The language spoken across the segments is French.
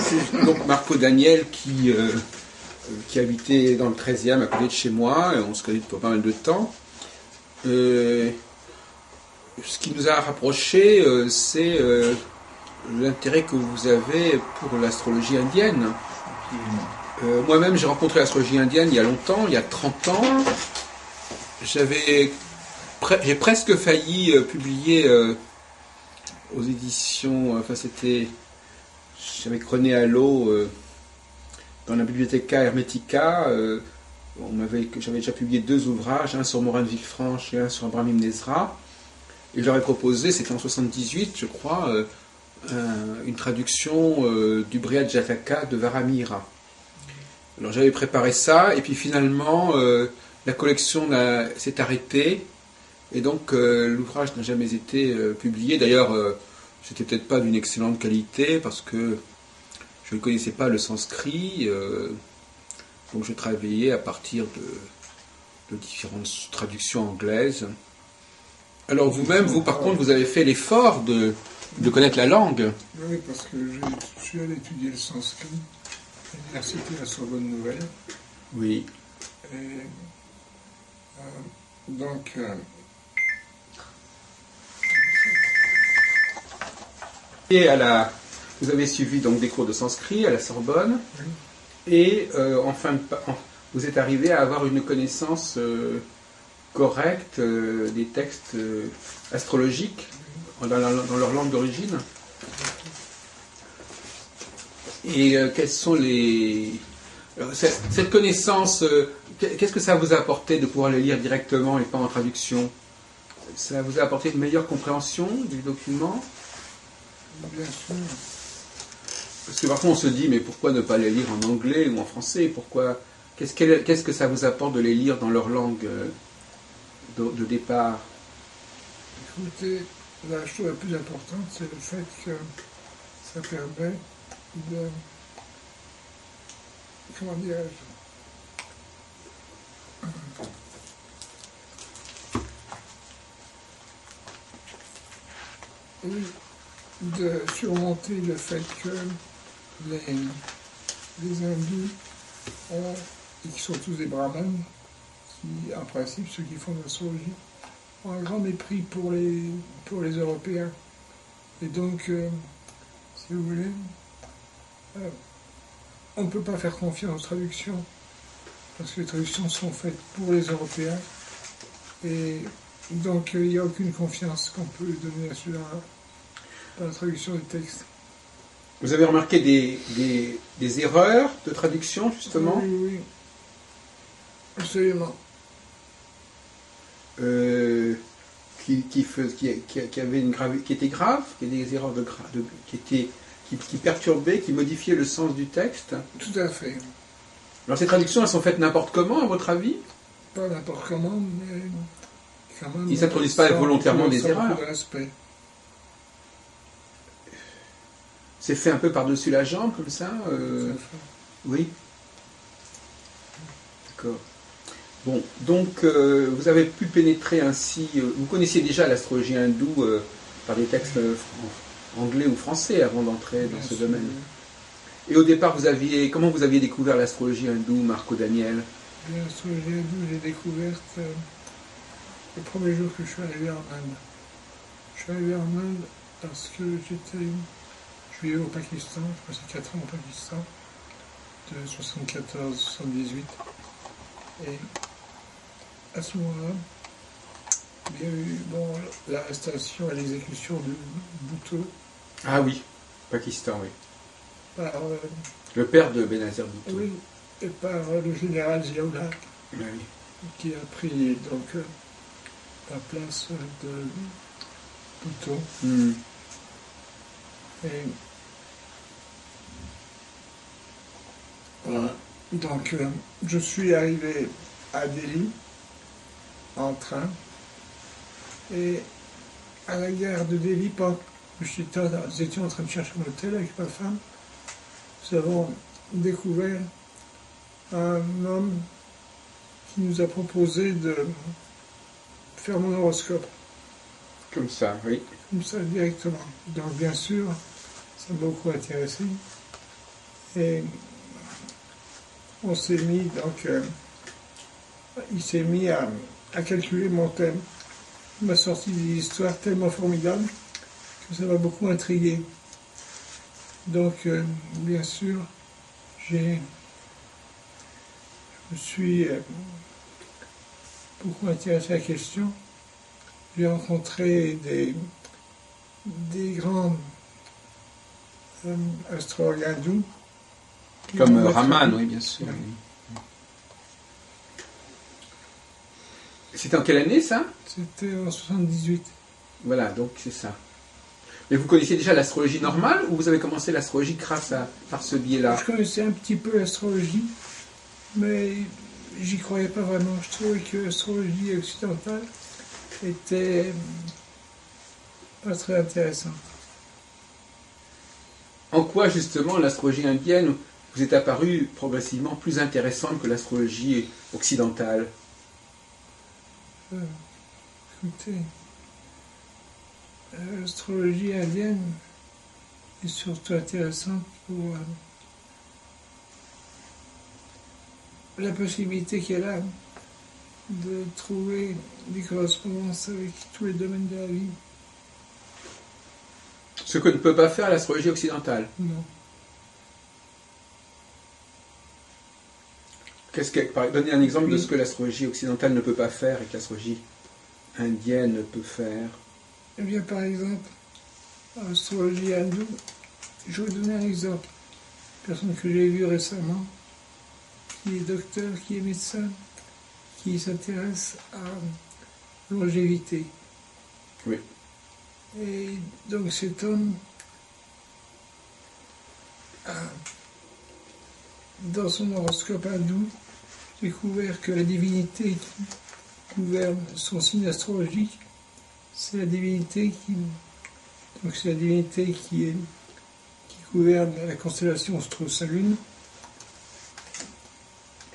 c'est donc Marco Daniel qui habitait dans le 13e à côté de chez moi, et on se connaît depuis pas mal de temps. Ce qui nous a rapprochés, c'est l'intérêt que vous avez pour l'astrologie indienne. Moi-même, j'ai rencontré l'astrologie indienne il y a longtemps, il y a 30 ans. J'ai presque failli publier aux éditions, j'avais René Allo dans la Bibliotheca Hermetica. J'avais déjà publié 2 ouvrages, un sur Morin de Villefranche et un sur Abraham Ibn Ezra. Et je leur ai proposé, c'était en 78, je crois, une traduction du Brihad Jataka de Varamira. Alors j'avais préparé ça, et puis finalement, la collection s'est arrêtée, et donc l'ouvrage n'a jamais été publié. D'ailleurs, c'était peut-être pas d'une excellente qualité, parce que je ne connaissais pas le sanskrit, donc je travaillais à partir de différentes traductions anglaises. Alors vous-même, par contre, vous avez fait l'effort de connaître la langue. Oui, parce que je suis allé étudier le sanskrit à l'université de la Sorbonne Nouvelle. Oui. Et donc... Et vous avez suivi donc des cours de sanskrit à la Sorbonne, oui. Et vous êtes arrivé à avoir une connaissance correcte des textes astrologiques dans leur langue d'origine. Et quels sont cette connaissance, qu'est-ce que ça vous a apporté de pouvoir les lire directement et pas en traduction? Ça vous a apporté une meilleure compréhension du document? Bien sûr. Parce que parfois on se dit, mais pourquoi ne pas les lire en anglais ou en français? Qu'est-ce que ça vous apporte de les lire dans leur langue de départ? Écoutez, la chose la plus importante, c'est le fait que ça permet de... Comment dirais-je? Oui, de surmonter le fait que les hindous ont, et qui sont tous des brahmanes, qui, en principe, ceux qui font de l'astrologie, ont un grand mépris pour les Européens. Et donc, si vous voulez, on ne peut pas faire confiance aux traductions, parce que les traductions sont faites pour les Européens, et donc il n'y a aucune confiance qu'on peut donner à cela dans la traduction des textes. Vous avez remarqué des erreurs de traduction, justement? Oui, oui. Absolument. Qui étaient graves, des erreurs qui perturbaient, qui modifiaient le sens du texte? Tout à fait. Alors ces traductions, elles sont faites n'importe comment, à votre avis? Pas n'importe comment, mais quand même... Ils ne s'introduisent pas volontairement des erreurs? C'est fait un peu par-dessus la jambe, comme ça Oui. D'accord. Bon, donc vous avez pu pénétrer ainsi... vous connaissiez déjà l'astrologie hindoue par des textes anglais ou français avant d'entrer dans ce domaine. Et au départ, comment vous aviez découvert l'astrologie hindoue, Marco Daniel? L'astrologie hindoue, j'ai découverte le premier jour que je suis arrivé en Inde. Je suis arrivé en Inde parce que je vivais au Pakistan, j'ai passé 4 ans au Pakistan, de 74 à 78. Et à ce moment-là, il y a eu l'arrestation et l'exécution de Bhutto. Ah oui, Pakistan, oui. Par, le père de Benazir Bhutto. Oui, et par le général Ziaoula, oui. Qui a pris donc la place de Bhutto. Et voilà. Donc je suis arrivé à Delhi en train, et à la gare de Delhi, nous étions en train de chercher un hôtel avec ma femme. Nous avons découvert un homme qui nous a proposé de faire mon horoscope. Comme ça, oui. Comme ça, directement. Donc, bien sûr, ça m'a beaucoup intéressé. Et on s'est mis, donc, il s'est mis à calculer mon thème. Il m'a sorti des histoires tellement formidables que ça m'a beaucoup intrigué. Donc, bien sûr, je me suis beaucoup intéressé à la question. J'ai rencontré des grands astrologues hindous. Comme Raman, oui, bien sûr. Ouais. C'était en quelle année, ça? C'était en 78. Voilà, donc c'est ça. Mais vous connaissiez déjà l'astrologie normale ou vous avez commencé l'astrologie par ce biais-là? Je connaissais un petit peu l'astrologie, mais j'y croyais pas vraiment. Je trouvais que l'astrologie occidentale était pas très intéressante. En quoi, justement, l'astrologie indienne vous est apparue progressivement plus intéressante que l'astrologie occidentale? Écoutez, l'astrologie indienne est surtout intéressante pour la possibilité qu'elle a de trouver des correspondances avec tous les domaines de la vie. Ce que ne peut pas faire l'astrologie occidentale. Non. Donnez un exemple de ce que l'astrologie occidentale ne peut pas faire et que l'astrologie indienne peut faire. Eh bien, par exemple, en astrologie hindoue, je vais vous donner un exemple. Une personne que j'ai vue récemment, qui est docteur, qui est médecin, qui s'intéresse à longévité. Oui. Et donc cet homme a, dans son horoscope hindou, découvert que la divinité qui gouverne son signe astrologique, c'est la divinité qui gouverne la constellation Strauss Lune.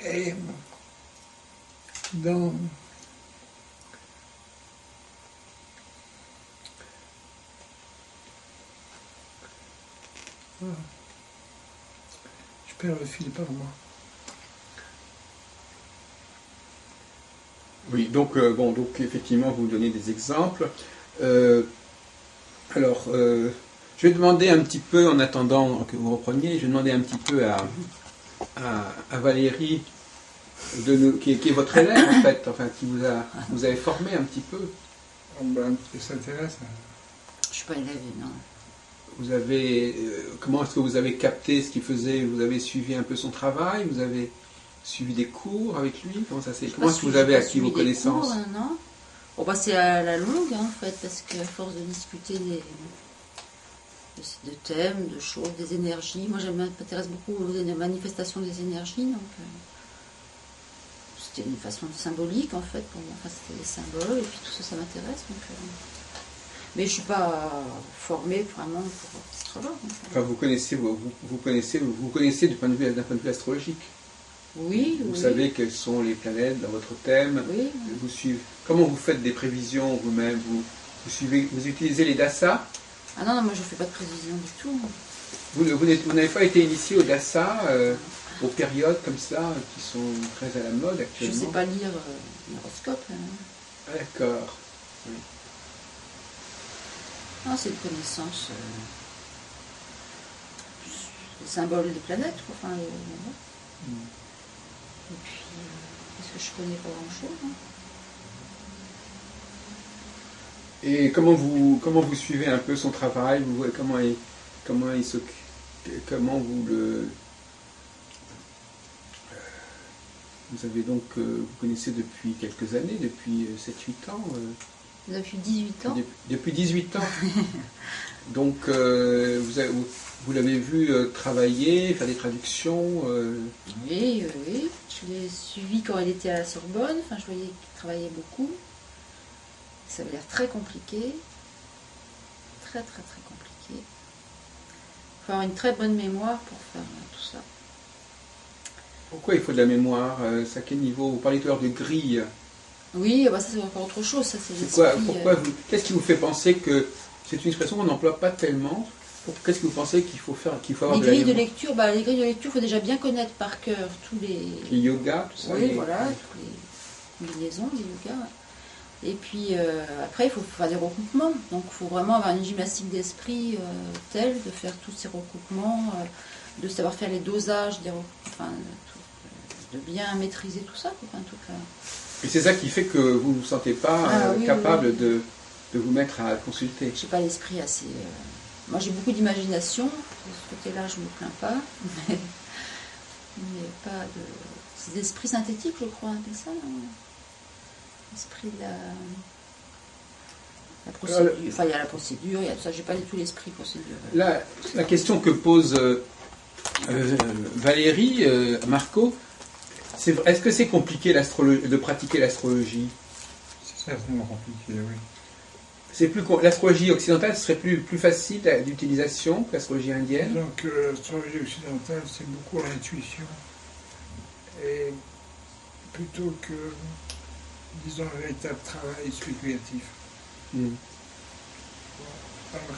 Et dans je perds le fil par moi. Oui, donc, donc effectivement, vous donnez des exemples. Alors, je vais demander un petit peu, en attendant que vous repreniez, je vais demander un petit peu à Valérie, qui est votre élève en fait, enfin, qui vous avez formé un petit peu. Qui s'intéresse. Je suis pas élève, non. Vous avez, comment est-ce que vous avez capté ce qu'il faisait? Vous avez suivi un peu son travail? Vous avez suivi des cours avec lui? Comment est-ce que vous avez acquis vos connaissances? Cours, non. Bon, bah, c'est à la longue, hein, en fait, parce qu'à force de discuter de thèmes, de choses, des énergies, moi, je m'intéresse beaucoup aux manifestations des énergies, donc c'était une façon symbolique, en fait, pour moi. Enfin, c'était des symboles, et puis tout ça, ça m'intéresse, donc... Mais je ne suis pas formée vraiment pour astrologue. Enfin, vous connaissez du point de vue astrologique. Oui, Vous savez quelles sont les planètes dans votre thème. Oui. Vous suivez. Comment vous faites des prévisions vous-même? Vous utilisez les dasas? Ah non, moi je ne fais pas de prévision du tout. Vous n'avez pas été initié aux dasas, aux périodes comme ça, qui sont très à la mode actuellement? Je ne sais pas lire l'horoscope. Ah, d'accord. Oui. Non, c'est une connaissance des symboles des planètes, quoi. Enfin, Et puis, parce que je connais pas grand-chose. Hein. Et comment vous suivez un peu son travail? Vous avez donc, vous connaissez depuis quelques années, depuis 7-8 ans Depuis 18 ans. Depuis 18 ans. Donc, vous l'avez vu travailler, faire des traductions Oui. Je l'ai suivi quand elle était à la Sorbonne. Enfin, je voyais qu'il travaillait beaucoup. Ça avait l'air très compliqué. Très compliqué. Il faut avoir une très bonne mémoire pour faire tout ça. Pourquoi il faut de la mémoire? À quel niveau? Vous parlez tout à l'heure de grille. Oui, bah ça c'est encore autre chose. Ça, c'est Qu'est-ce qui vous fait penser que c'est une expression qu'on n'emploie pas tellement? Qu'est-ce que vous pensez qu'il faut avoir Les de grilles de l'alignement? lecture, les grilles de lecture, il faut déjà bien connaître par cœur tous les... Le yoga, tout ça. Oui, voilà, toutes les combinaisons, les yogas. Et puis après, il faut faire des recoupements. Donc il faut vraiment avoir une gymnastique d'esprit telle de faire tous ces recoupements, de savoir faire les dosages, de bien maîtriser tout ça. En tout cas. Et c'est ça qui fait que vous ne vous sentez pas Oui, capable oui. de vous mettre à consulter. J'ai pas l'esprit assez... Moi j'ai beaucoup d'imagination, de ce côté-là je ne me plains pas, mais pas de... C'est l'esprit synthétique je crois, un peu ça, non? L'esprit de la procédure, enfin il y a la procédure, il y a tout ça, j'ai pas du tout l'esprit procédure. La question que pose Valérie, Marco, est-ce que c'est compliqué de pratiquer l'astrologie? C'est certainement compliqué, oui. L'astrologie occidentale serait plus facile d'utilisation que l'astrologie indienne? Donc l'astrologie occidentale, c'est beaucoup l'intuition. Et plutôt que, disons, un véritable travail spéculatif. Alors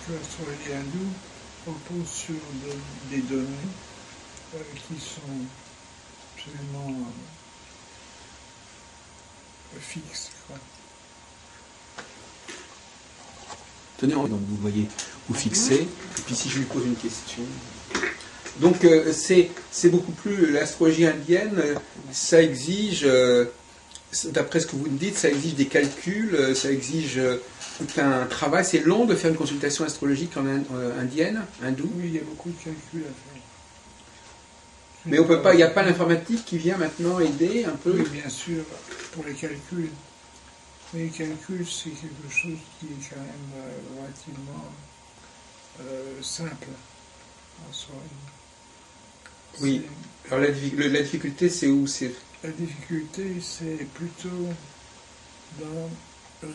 que l'astrologie hindoue repose sur des données qui sont absolument fixes, quoi. Tenez, donc vous voyez, vous fixez, et puis si je lui pose une question. Donc c'est beaucoup plus, l'astrologie indienne, ça exige, d'après ce que vous me dites, ça exige des calculs, ça exige tout un travail. C'est long de faire une consultation astrologique en indienne, hindoue. Oui, il y a beaucoup de calculs à faire. Mais on peut pas, il n'y a pas l'informatique qui vient maintenant aider un peu? Oui, bien sûr, pour les calculs. Mais les calculs, c'est quelque chose qui est quand même relativement simple en soi. Oui. Alors la difficulté, c'est où? La difficulté, c'est plutôt dans la...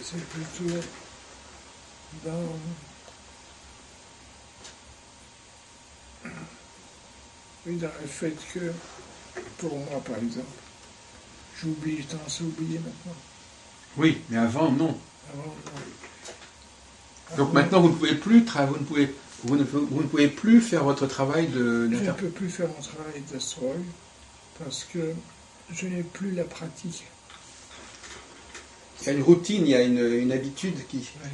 C'est plutôt dans... Oui, dans le fait que, pour moi par exemple, j'oublie, j'ai tendance à oublier maintenant. Oui, mais avant, non. Avant, non. Donc maintenant, vous ne pouvez plus vous ne pouvez plus faire votre travail Je ne d'interprète. peux plus faire mon travail d'astrologue parce que je n'ai plus la pratique. Il y a une routine, il y a une habitude qui... Oui,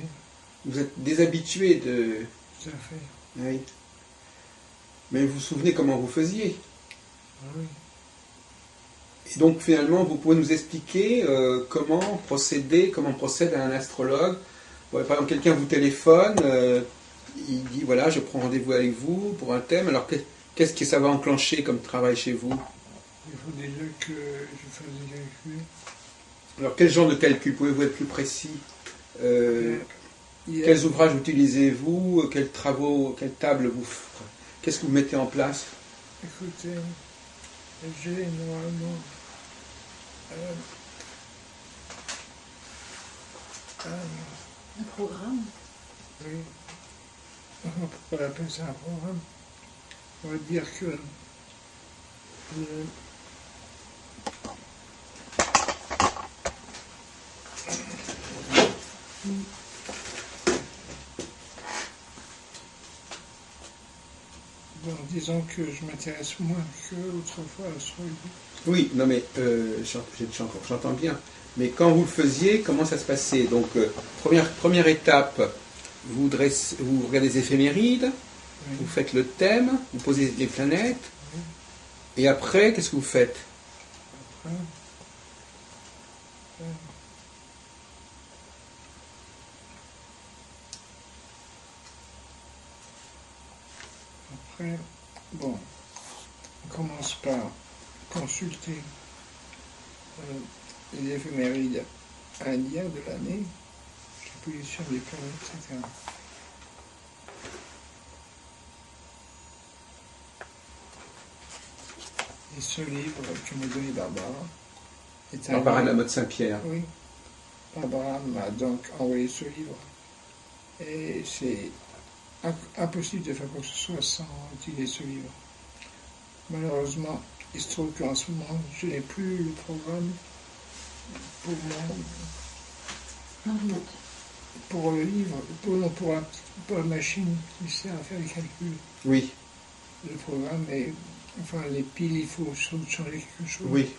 Vous êtes déshabitué de... tout à fait. Oui. Mais vous vous souvenez comment vous faisiez. Oui. Et donc finalement, vous pouvez nous expliquer comment procède un astrologue. Ouais, par exemple, quelqu'un vous téléphone, il dit voilà, je prends rendez-vous avec vous pour un thème. Alors qu'est-ce que ça va enclencher comme travail chez vous? Il faut déjà que je fasse des calculs. Alors quel genre de calcul? Pouvez-vous être plus précis? Quels ouvrages utilisez-vous? Quels travaux, quelles tables vous... Qu'est-ce que vous mettez en place? Écoutez, j'ai normalement Un programme. oui, on pourrait appeler ça un programme. On va dire que bon, disons que je m'intéresse moins qu'autrefois à l'astrologie. Oui, non mais j'entends bien. Mais quand vous le faisiez, comment ça se passait? Donc, première étape, vous regardez les éphémérides, Oui. vous faites le thème, vous posez les planètes, Oui. et après, qu'est-ce que vous faites? Après, bon, on commence par consulter les éphémérides indiens de l'année, les positions des planètes, etc. Et ce livre que m'a donné Barbara est un Barbara de la livre... Motte Saint-Pierre. Oui, Barbara m'a donc envoyé ce livre. Et c'est impossible de faire quoi que ce soit sans utiliser ce livre. Malheureusement, il se trouve qu'en ce moment, je n'ai plus le programme pour, L'ordinateur. pour le livre, pour la machine qui sert à faire les calculs. Oui, Le programme est, enfin les piles, il faut changer quelque chose. oui.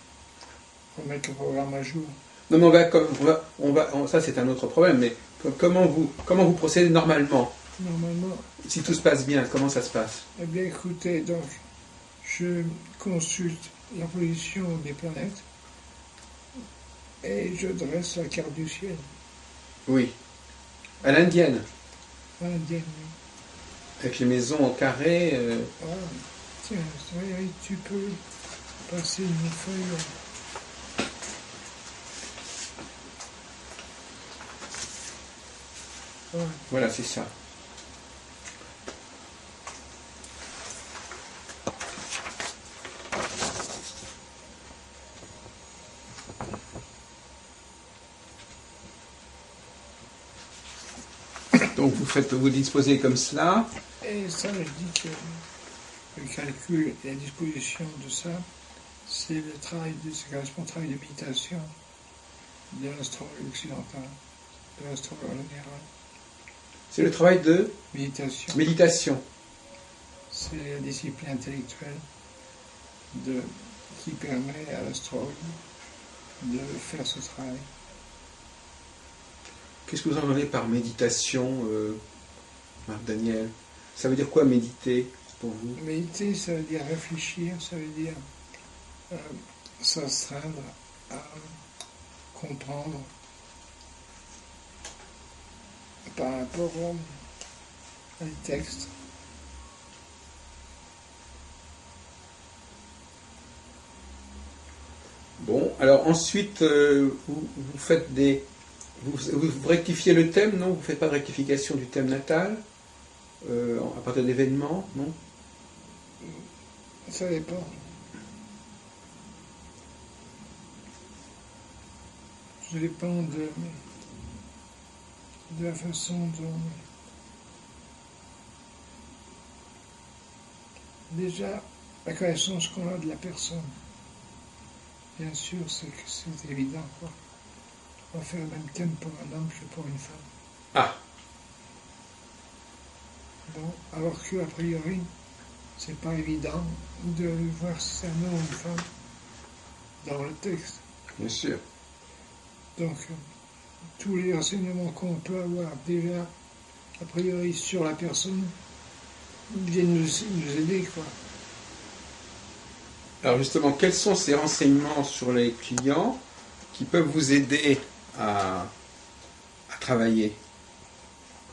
Pour mettre le programme à jour. Non, mais ça c'est un autre problème, mais comment vous procédez normalement? Normalement, Si tout se passe bien, comment ça se passe? eh bien écoutez, donc, je consulte la position des planètes et je dresse la carte du ciel. Oui. À l'indienne, Indienne. avec les maisons en carré. Ah, tiens, oui, tu peux passer une feuille. Ouais. Voilà, c'est ça. Donc vous disposez comme cela. Et ça, je dis que le calcul et la disposition de ça, c'est le travail ça correspond au travail de méditation de l'astrologue occidental, de l'astrologue général. C'est le travail de Méditation, méditation. c'est la discipline intellectuelle qui permet à l'astrologue de faire ce travail. Qu'est-ce que vous entendez par méditation, Marc Daniel? Ça veut dire quoi méditer pour vous? Méditer, ça veut dire réfléchir, ça veut dire s'astreindre à comprendre par rapport à des textes. Bon, alors ensuite, vous faites vous rectifiez le thème, non? Vous ne faites pas de rectification du thème natal à partir d'événements, non? Ça dépend. Ça dépend de la façon dont... Déjà, la connaissance qu'on a de la personne. Bien sûr, c'est évident, quoi. On va faire le même thème pour un homme que pour une femme. Ah, Bon, alors qu'a priori, c'est pas évident de voir si c'est un homme ou une femme dans le texte. bien sûr. Donc, tous les renseignements qu'on peut avoir déjà, a priori, sur la personne, viennent nous aider, quoi. Alors justement, quels sont ces renseignements sur les clients qui peuvent vous aider à travailler?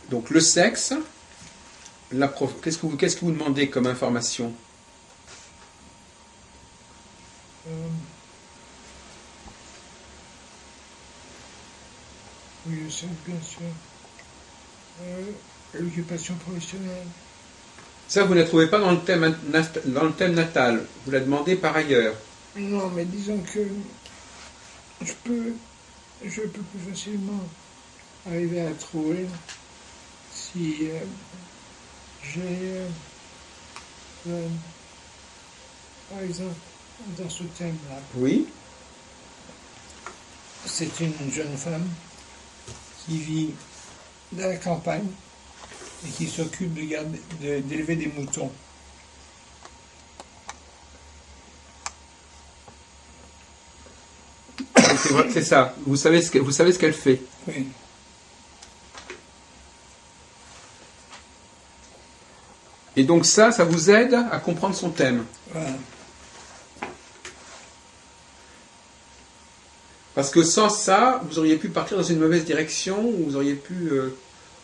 Donc le sexe, qu'est-ce que vous demandez comme information? Oui, le sexe, bien sûr. L'occupation professionnelle. Ça, vous ne la trouvez pas dans le thème natal. Vous la demandez par ailleurs. Non, mais disons que je peux plus facilement arriver à trouver si j'ai, par exemple, dans ce thème-là, Oui. c'est une jeune femme qui vit dans la campagne et qui s'occupe d'élever des moutons. C'est ça. Vous savez ce qu'elle fait. Oui. Et donc ça vous aide à comprendre son thème. Voilà. Parce que sans ça, vous auriez pu partir dans une mauvaise direction, ou vous auriez pu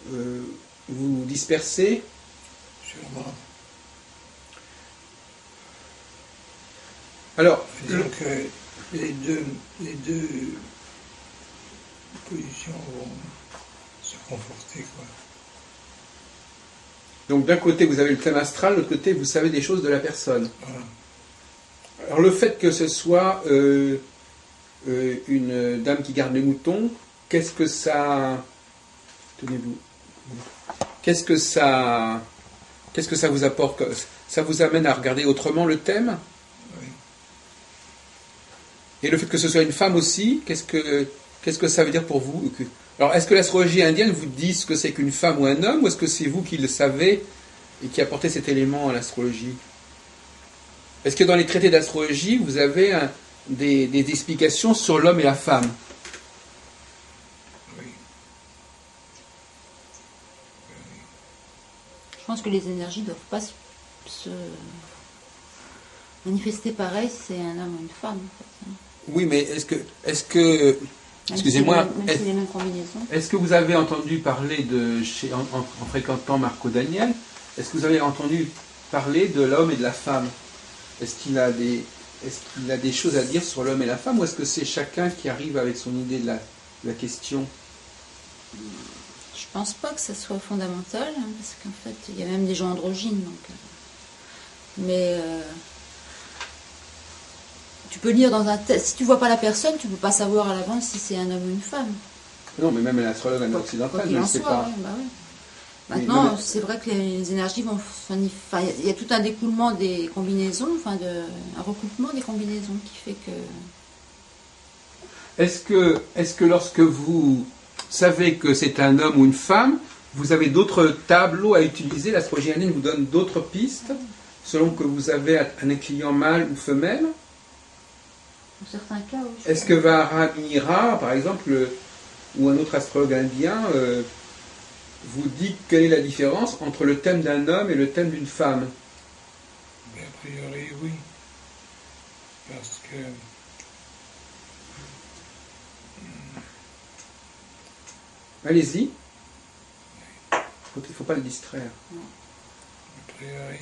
vous disperser. Sûrement. Alors, Disons que les deux positions vont se conforter, quoi. donc d'un côté vous avez le thème astral, de l'autre côté vous savez des choses de la personne. Voilà. Alors le fait que ce soit une dame qui garde les moutons, qu'est-ce que ça... Tenez-vous. Qu'est-ce que ça vous apporte? Ça vous amène à regarder autrement le thème? Oui. Et le fait que ce soit une femme aussi, qu'est-ce que ça veut dire pour vous? Alors, est-ce que l'astrologie indienne vous dit ce que c'est qu'une femme ou un homme, ou est-ce que c'est vous qui le savez et qui apportez cet élément à l'astrologie? Est-ce que dans les traités d'astrologie, vous avez des explications sur l'homme et la femme? Oui. Je pense que les énergies ne doivent pas se manifester pareil si c'est un homme ou une femme. En fait. Oui, mais excusez-moi, Même si c'est les mêmes combinaisons. est-ce que vous avez entendu parler en fréquentant Marco Daniel, est-ce que vous avez entendu parler de l'homme et de la femme? Est-ce qu'il a des choses à dire sur l'homme et la femme, ou est-ce que c'est chacun qui arrive avec son idée de la question? Je pense pas que ça soit fondamental, hein, parce qu'en fait, il y a même des gens androgynes. Mais tu peux lire dans un texte. Si tu vois pas la personne, tu peux pas savoir à l'avance si c'est un homme ou une femme. Non, mais même l'astrologue occidental ne le sait pas. Ouais, bah ouais. Maintenant, c'est vrai que les énergies vont... Enfin, il y a tout un découlement des combinaisons, un recoupement des combinaisons qui fait que... Est-ce que lorsque vous savez que c'est un homme ou une femme, vous avez d'autres tableaux à utiliser? L'astrologie indienne vous donne d'autres pistes selon que vous avez un client mâle ou femelle? Dans certains cas, oui. Est-ce que Varamira, par exemple, ou un autre astrologue indien, vous dit quelle est la différence entre le thème d'un homme et le thème d'une femme? Mais a priori, oui. Parce que Allez-y. Il ne faut pas le distraire. a priori,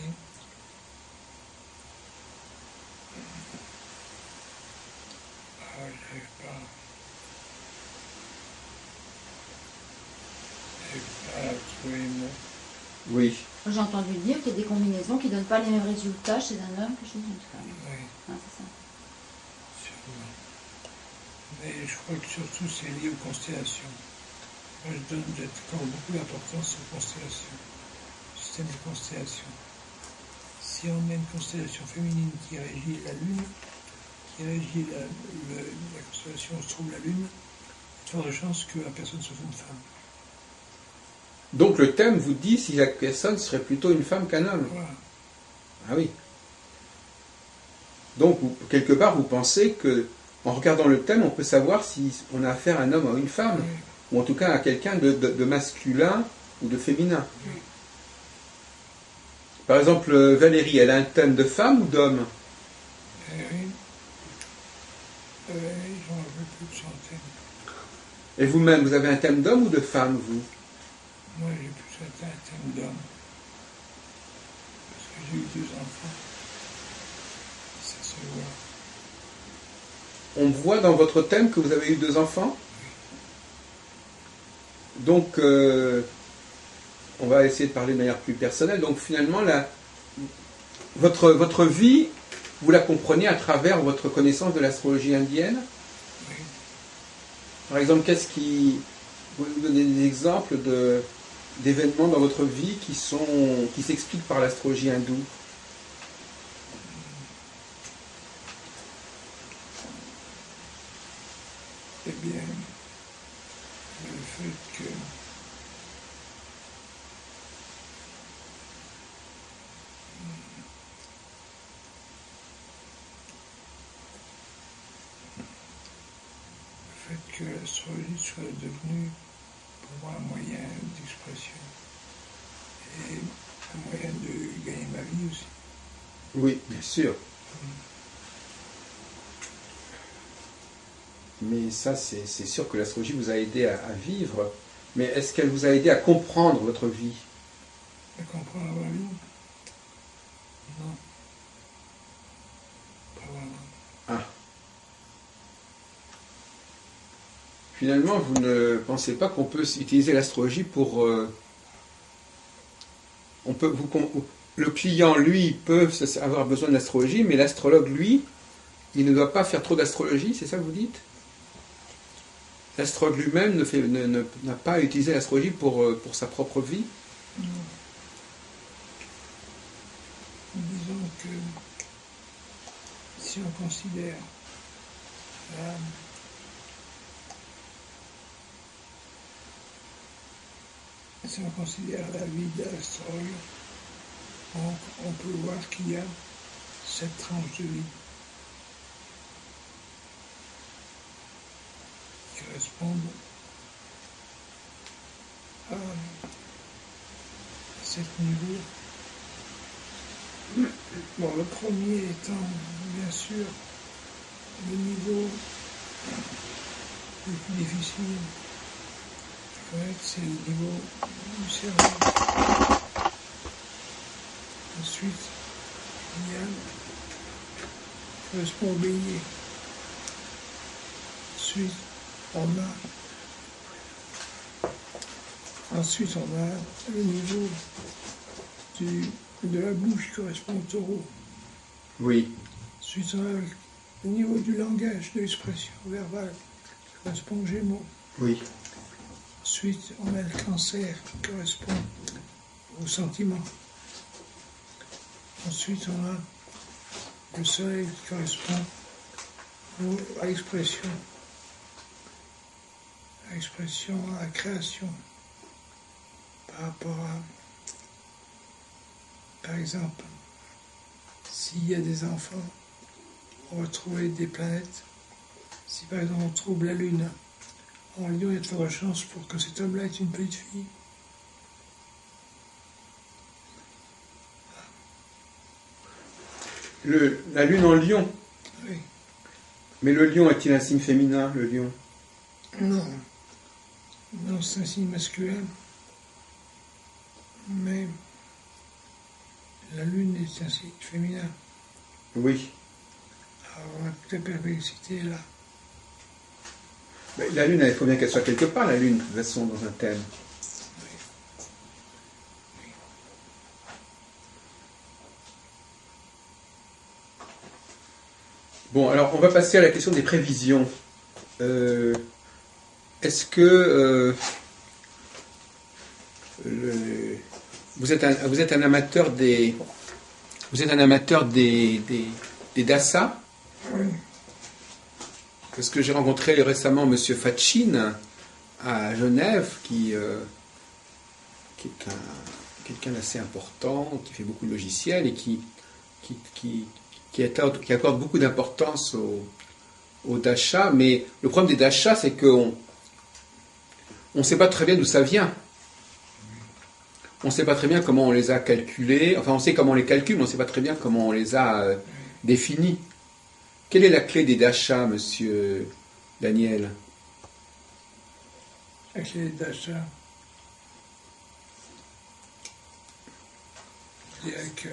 j'arrive pas. J'arrive pas à trouver le mot. Oui. J'ai entendu dire qu'il y a des combinaisons qui ne donnent pas les mêmes résultats chez un homme que chez une femme. Oui, Ah, c'est ça. sûrement. Mais je crois que surtout c'est lié aux constellations. Moi je donne encore beaucoup d'importance aux constellations, au système de constellations. Si on a une constellation féminine qui régit la Lune, qui régit la constellation où se trouve la Lune, il y a de fortes chances que la personne soit une femme. Donc le thème vous dit si la personne serait plutôt une femme qu'un homme. Voilà. Ah oui. Donc, quelque part, vous pensez que, en regardant le thème, on peut savoir si on a affaire à un homme ou à une femme, Oui. ou en tout cas à quelqu'un de masculin ou de féminin. Oui. Par exemple, Valérie, elle a un thème de femme ou d'homme? Oui. J'en veux plus de centaines. Et vous-même, vous avez un thème d'homme ou de femme, vous? Moi, j'ai plus un thème d'homme. Parce que j'ai eu 2 enfants. Ça se voit. On voit dans votre thème que vous avez eu 2 enfants? Donc, on va essayer de parler de manière plus personnelle. Donc, finalement, votre vie, vous la comprenez à travers votre connaissance de l'astrologie indienne? Oui. Par exemple, vous nous donnez des exemples d'événements dans votre vie qui s'expliquent par l'astrologie hindoue? Eh bien, le fait que l'astrologie soit devenue pour moi un moyen d'expression et un moyen de gagner ma vie aussi. Oui, bien sûr. Mais ça, c'est sûr que l'astrologie vous a aidé à vivre. Mais est-ce qu'elle vous a aidé à comprendre votre vie? À comprendre ma vie? Non. Pas vraiment. Ah. Finalement, vous ne pensez pas qu'on peut utiliser l'astrologie pour... le client, lui, peut avoir besoin de l'astrologie, mais l'astrologue, lui, il ne doit pas faire trop d'astrologie, c'est ça que vous dites? L'astrologue lui-même n'a pas à utiliser l'astrologie pour sa propre vie? Non. Disons que si on considère Euh, Si on considère la vie d'astrologue, on peut voir qu'il y a 7 tranches de vie qui correspondent à 7 niveaux. Bon, le premier étant, bien sûr, le niveau le plus difficile. C'est le niveau du cerveau. Ensuite, il y a correspond au bélier. Ensuite, on a le niveau de la bouche qui correspond au taureau. Oui. Ensuite, on a le niveau du langage, de l'expression verbale qui correspond aux gémeaux. Oui. Ensuite, on a le cancer qui correspond aux sentiments. Ensuite, on a le soleil qui correspond à l'expression. À l'expression, à la création. Par rapport à, par exemple, s'il y a des enfants, on va trouver des planètes. Si par exemple on trouve la Lune, en Lion, il y a de fortes chances pour que cet homme-là ait une petite fille. La lune en lion. Oui. Mais le lion est-il un signe féminin, le lion? Non. Non, c'est un signe masculin. Mais la lune est un signe féminin. Oui. Alors la perplexité est là. Mais la lune, il faut bien qu'elle soit quelque part, la lune, de toute façon, dans un thème. Bon, alors on va passer à la question des prévisions. Est-ce que vous êtes un amateur des dasa? Oui. Parce que j'ai rencontré récemment Monsieur Fatchine à Genève, qui est quelqu'un d'assez important, qui fait beaucoup de logiciels et qui accorde beaucoup d'importance au dasha. Mais le problème des dashas, c'est qu'on ne sait pas très bien d'où ça vient. On ne sait pas très bien comment on les a calculés. Enfin, on sait comment on les calcule, mais on ne sait pas très bien comment on les a définis. Quelle est la clé des dashas, monsieur Daniel? La clé des dashas, je dirais que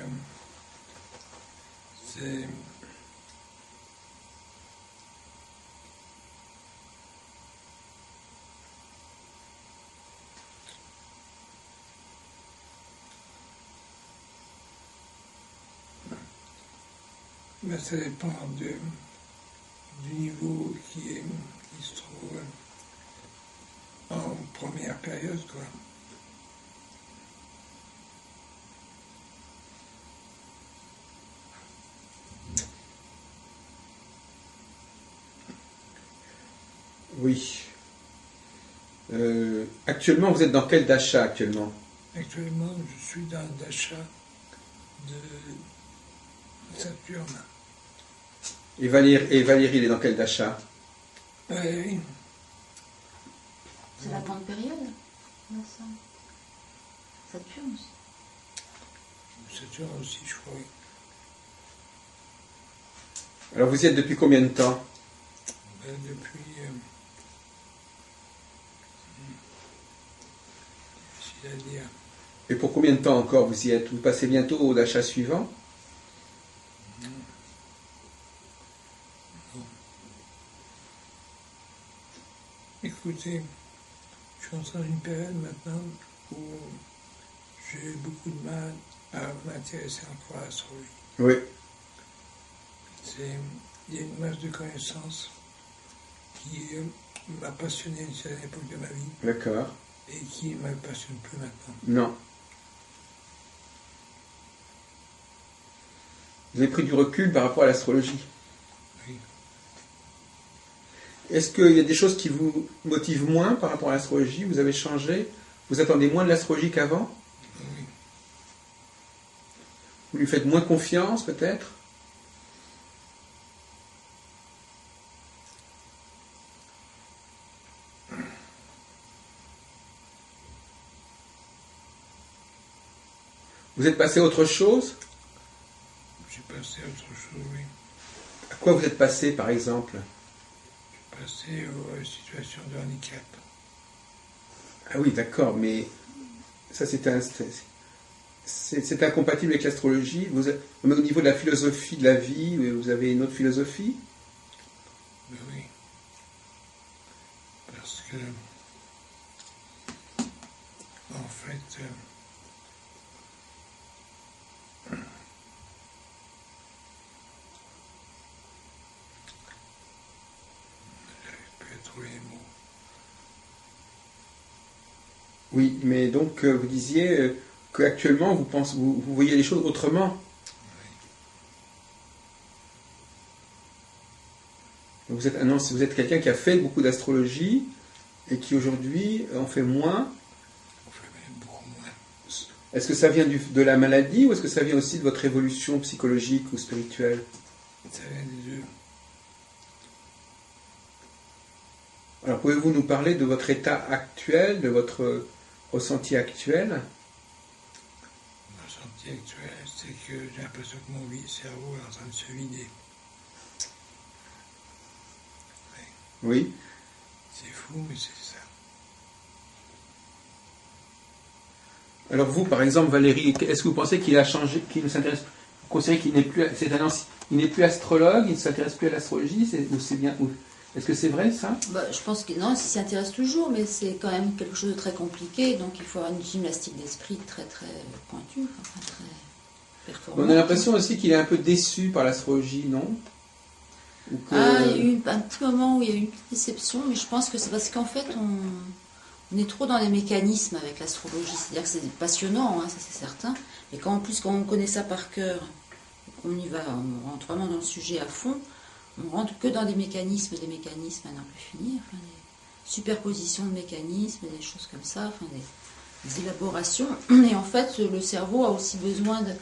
c'est ben, ça dépend du niveau qui se trouve en première période, quoi. Oui. Actuellement, vous êtes dans quel dasha actuellement? Actuellement, je suis dans le dasha de Saturne. Et Valérie, il est dans quel dasha? Oui. C'est la grande période, là, ça. Saturne aussi. Saturne aussi, je crois. Oui. Alors vous y êtes depuis combien de temps? Depuis... difficile à dire. Et pour combien de temps encore vous y êtes? Vous passez bientôt au dasha suivant? Écoutez, je suis entré dans une période maintenant où j'ai beaucoup de mal à m'intéresser encore à l'astrologie. Oui. Il y a une masse de connaissances qui m'a passionné à une certaine époque de ma vie. D'accord. Et qui ne me passionne plus maintenant. Non. Vous avez pris du recul par rapport à l'astrologie? Oui. Est-ce qu'il y a des choses qui vous motivent moins par rapport à l'astrologie? Vous avez changé? Vous attendez moins de l'astrologie qu'avant? Oui. Vous lui faites moins confiance peut-être? Vous êtes passé à autre chose? Je suis passé à autre chose, oui. À quoi vous êtes passé par exemple? Je suis passé aux situations de handicap. Ah oui, d'accord, mais ça c'est incompatible avec l'astrologie. Mais au niveau de la philosophie de la vie, vous avez une autre philosophie? Ben oui. Parce que, en fait, j'arrive plus à trouver les mots. Oui, mais donc vous disiez qu'actuellement vous voyez les choses autrement. Vous êtes quelqu'un qui a fait beaucoup d'astrologie et qui aujourd'hui en fait moins. On fait même beaucoup moins. Est-ce que ça vient de la maladie ou est-ce que ça vient aussi de votre évolution psychologique ou spirituelle? Ça vient des deux. Alors pouvez-vous nous parler de votre état actuel, de votre ressenti actuel? Mon ressenti actuel, c'est que j'ai l'impression que mon cerveau est en train de se vider. Oui. C'est fou, mais c'est ça. Alors vous, par exemple, Valérie, est-ce que vous pensez qu'il a changé, qu'il ne s'intéresse, vous considérez qu'il n'est plus, il n'est plus astrologue, il ne s'intéresse plus à l'astrologie, est-ce que c'est vrai ça? Je pense que non, il s'y intéresse toujours, mais c'est quand même quelque chose de très compliqué, donc il faut avoir une gymnastique d'esprit très très pointue, enfin, très performante. On a l'impression aussi qu'il est un peu déçu par l'astrologie, non? Ou que... Il y a eu un petit moment où il y a eu une petite déception, mais je pense que c'est parce qu'en fait on est trop dans les mécanismes avec l'astrologie, c'est-à-dire que c'est passionnant, hein, ça c'est certain, mais quand on connaît ça par cœur, on y va, on rentre vraiment dans le sujet à fond, on rentre que dans des mécanismes à n'en plus finir, enfin, des superpositions de mécanismes, des choses comme ça, enfin, des élaborations. Et en fait, le cerveau a aussi besoin de...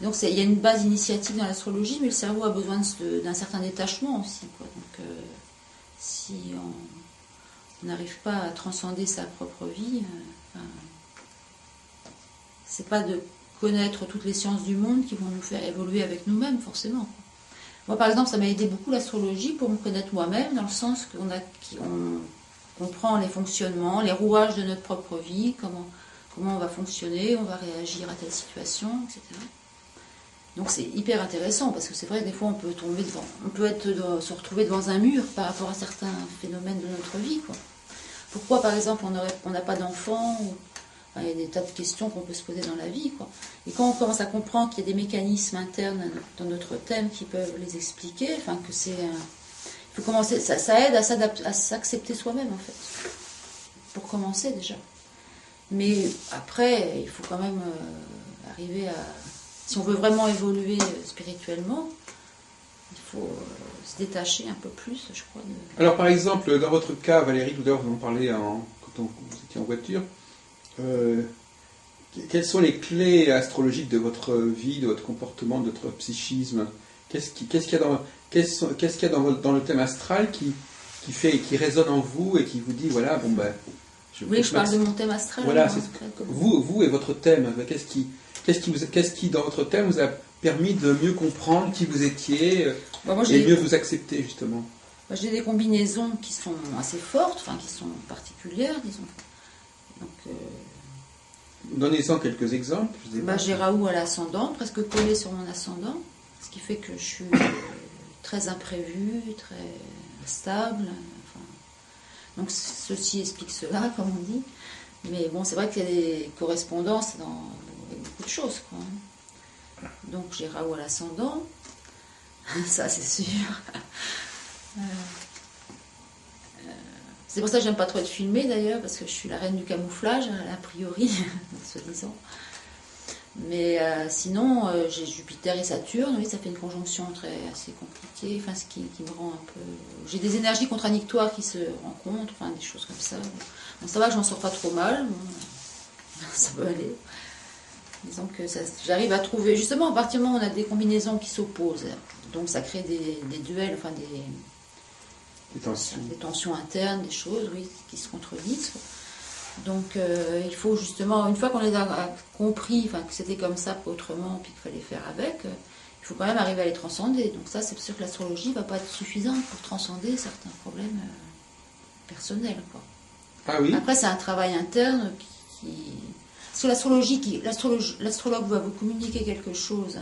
Donc il y a une base initiatique dans l'astrologie, mais le cerveau a besoin d'un certain détachement aussi, quoi. Donc si on n'arrive pas à transcender sa propre vie, c'est pas de connaître toutes les sciences du monde qui vont nous faire évoluer avec nous-mêmes, forcément, quoi. Moi, par exemple, ça m'a aidé beaucoup l'astrologie pour me connaître moi-même, dans le sens qu'on comprend les fonctionnements, les rouages de notre propre vie, comment on va fonctionner, on va réagir à telle situation, etc. Donc c'est hyper intéressant, parce que c'est vrai que des fois on peut se retrouver devant un mur par rapport à certains phénomènes de notre vie, quoi. Pourquoi, par exemple, on n'a pas d'enfant il y a des tas de questions qu'on peut se poser dans la vie, quoi. Et quand on commence à comprendre qu'il y a des mécanismes internes dans notre thème qui peuvent les expliquer, enfin que c'est... il faut commencer, ça aide à s'accepter soi-même, en fait. Pour commencer, déjà. Mais après, il faut quand même arriver à... Si on veut vraiment évoluer spirituellement, il faut se détacher un peu plus, je crois. Alors, par exemple, dans votre cas, Valérie, tout à l'heure, vous en parlez quand vous étiez en voiture, quelles sont les clés astrologiques de votre vie, de votre comportement, de votre psychisme? Qu'est-ce qu'il y a dans le thème astral qui résonne en vous et qui vous dit, voilà, bon ben... je parle de mon thème astral. Voilà, vous et votre thème, qu'est-ce qui, dans votre thème, vous a permis de mieux comprendre qui vous étiez et mieux vous accepter, justement? J'ai des combinaisons qui sont assez fortes, enfin qui sont particulières, disons. Donc, donnez-en quelques exemples. J'ai Raoult à l'ascendant, presque collé sur mon ascendant, ce qui fait que je suis très imprévue, très stable. Enfin, donc ceci explique cela, comme on dit. Mais bon, c'est vrai qu'il y a des correspondances avec beaucoup de choses, quoi. Donc j'ai Raoult à l'ascendant, ça c'est sûr. C'est pour ça que j'aime pas trop être filmée d'ailleurs, parce que je suis la reine du camouflage, a priori, soi-disant. Mais sinon, j'ai Jupiter et Saturne, oui, ça fait une conjonction assez compliquée, enfin, ce qui me rend un peu... J'ai des énergies contradictoires qui se rencontrent, enfin, des choses comme ça. Bon, ça va, je m'en sors pas trop mal, bon, ça peut aller. Disons que j'arrive à trouver, justement, à partir du moment où on a des combinaisons qui s'opposent, donc ça crée des duels, enfin, des tensions internes, des choses, oui, qui se contredisent. Donc il faut justement, une fois qu'on les a compris, enfin, que c'était comme ça, pas autrement, puis qu'il fallait faire avec, il faut quand même arriver à les transcender. Donc ça, c'est sûr que l'astrologie ne va pas être suffisante pour transcender certains problèmes personnels, quoi. Ah oui. Après, c'est un travail interne parce que l'astrologue va vous communiquer quelque chose,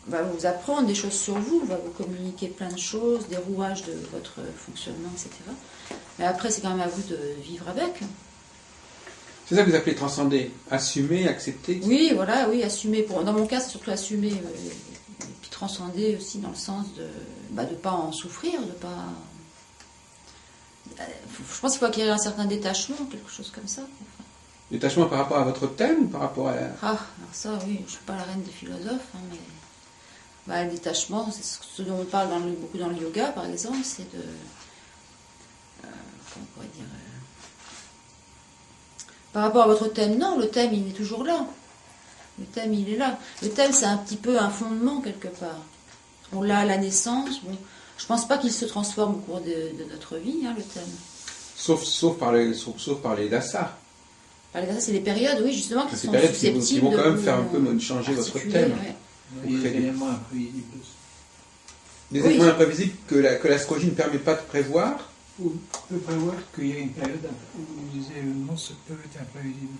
va vous apprendre des choses sur vous, va vous communiquer plein de choses, des rouages de votre fonctionnement, etc. Mais après, c'est quand même à vous de vivre avec. C'est ça que vous appelez transcender, assumer, accepter. Oui, voilà, oui, assumer. Dans mon cas, c'est surtout assumer, et puis transcender aussi dans le sens de ne pas en souffrir, de pas... Je pense qu'il faut acquérir un certain détachement, quelque chose comme ça. Enfin. Détachement par rapport à votre thème ou par rapport à la... Ah, alors ça, oui, je ne suis pas la reine des philosophes, hein, mais... Bah, le détachement, c'est ce dont on parle beaucoup dans le yoga, par exemple, c'est de... comment on pourrait dire... Par rapport à votre thème, non, le thème, il est toujours là. Le thème, il est là. Le thème, c'est un petit peu un fondement, quelque part. On l'a à la naissance, bon... Je pense pas qu'il se transforme au cours de notre vie, hein, le thème. Sauf par les dassas. Par les dassas, c'est les périodes, oui, justement, qui sont périodes susceptibles qui vont quand même faire un peu changer votre thème. Ouais. Il y a des éléments imprévisibles. Des éléments imprévisibles que l'astrologie ne permet pas de prévoir. On peut prévoir qu'il y a une période où les événements peuvent être imprévisibles.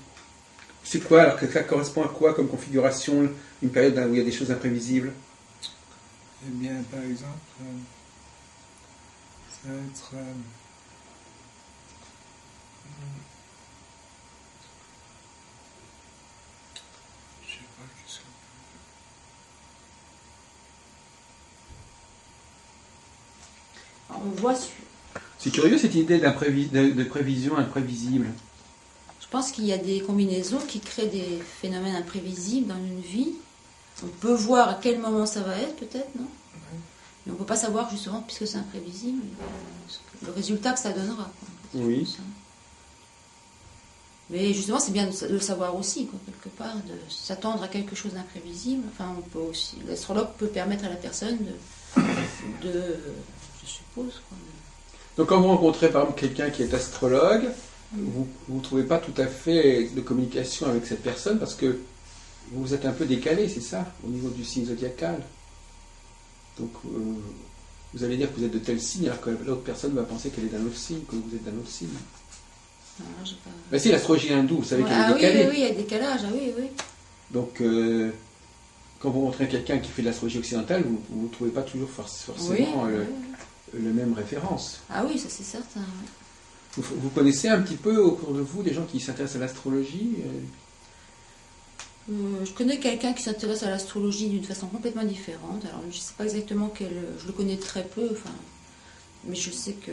C'est quoi alors que ça correspond à quoi comme configuration, une période où il y a des choses imprévisibles? Eh bien, par exemple, ça va être... je sais pas, qu'est-ce que... Alors, on voit... C'est curieux cette idée de prévision imprévisible. Je pense qu'il y a des combinaisons qui créent des phénomènes imprévisibles dans une vie. On peut voir à quel moment ça va être, peut-être, non? Mais on ne peut pas savoir, justement, puisque c'est imprévisible, le résultat que ça donnera. Quoi. Oui. Mais justement, c'est bien de le savoir aussi, quoi, quelque part, de s'attendre à quelque chose d'imprévisible. Enfin, on peut aussi... L'astrologue peut permettre à la personne de je suppose, quoi. Donc quand vous rencontrez, par exemple, quelqu'un qui est astrologue, vous ne trouvez pas tout à fait de communication avec cette personne parce que vous êtes un peu décalé, c'est ça, au niveau du signe zodiacal. Donc, vous allez dire que vous êtes de tel signe, alors que l'autre personne va penser qu'elle est d'un autre signe, que vous êtes d'un autre signe. Non, j'ai pas... Ben si, l'astrologie hindoue, vous savez qu'elle est décalée. Oui, il y a décalage, oui. Donc, quand vous rencontrez quelqu'un qui fait de l'astrologie occidentale, vous ne trouvez pas toujours forcément la même référence. Ah oui, ça c'est certain. Oui. Vous connaissez un petit peu autour de vous des gens qui s'intéressent à l'astrologie Je connais quelqu'un qui s'intéresse à l'astrologie d'une façon complètement différente. Alors, je ne sais pas exactement quel... Je le connais très peu, enfin, mais je sais que...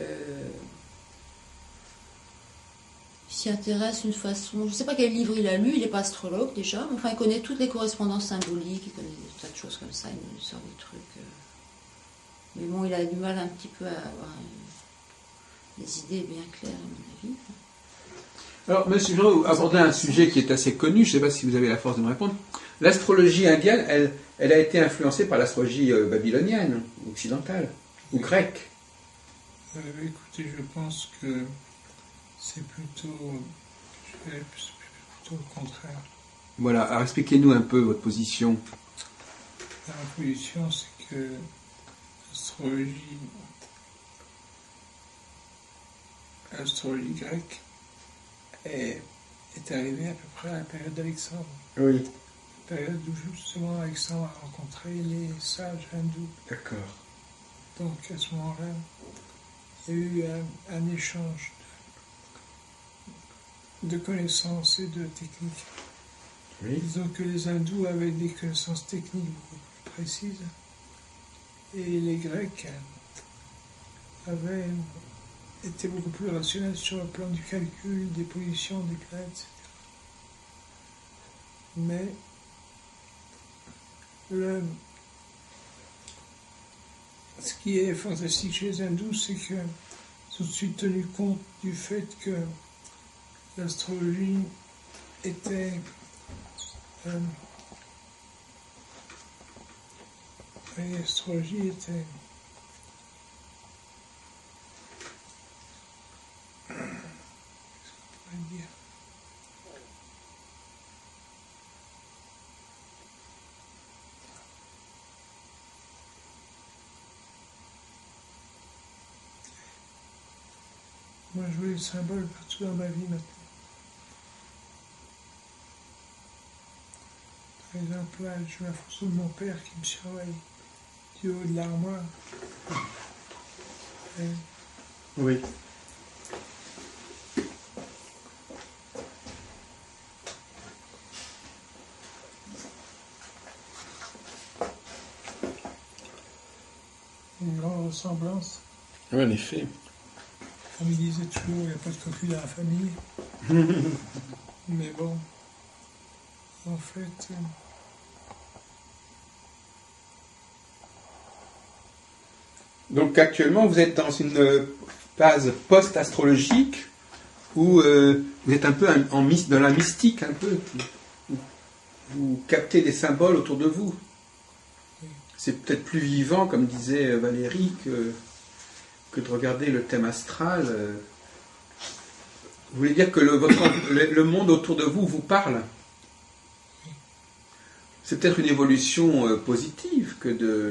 Il s'y intéresse d'une façon... Je ne sais pas quel livre il a lu, il n'est pas astrologue déjà, mais enfin, il connaît toutes les correspondances symboliques, il connaît des tas de choses comme ça, il sort des trucs... Mais bon, il a du mal un petit peu à avoir des idées bien claires, à mon avis. Alors, monsieur, je voudrais aborder un sujet qui est assez connu, je ne sais pas si vous avez la force de me répondre. L'astrologie indienne, elle a été influencée par l'astrologie babylonienne, occidentale, ou grecque. Écoutez, je pense que c'est plutôt le contraire. Voilà, alors expliquez-nous un peu votre position. Ma position, c'est que l'astrologie grecque est arrivée à peu près à la période d'Alexandre. Oui. La période où justement Alexandre a rencontré les sages hindous. D'accord. Donc à ce moment-là, il y a eu un échange de connaissances et de techniques. Oui. Disons que les hindous avaient des connaissances techniques beaucoup plus précises et les Grecs étaient beaucoup plus rationnels sur le plan du calcul, des positions des planètes, etc. Mais ce qui est fantastique chez les hindous, c'est que tout de suite tenu compte du fait que l'astrologie était l'astrologie était qu'est-ce qu'on pourrait dire? Moi, je vois les symboles partout dans ma vie maintenant. Par exemple, là, je vois la photo de mon père qui me surveille du haut de l'armoire. Et Oui. une grande ressemblance. Oui, en effet. Comme il disait toujours, il n'y a pas de cocu dans la famille. Mais bon, en fait, Donc actuellement, vous êtes dans une phase post-astrologique où vous êtes un peu dans la mystique, un peu. Vous captez des symboles autour de vous. C'est peut-être plus vivant, comme disait Valérie, que de regarder le thème astral. Vous voulez dire que le monde autour de vous vous parle? C'est peut-être une évolution positive que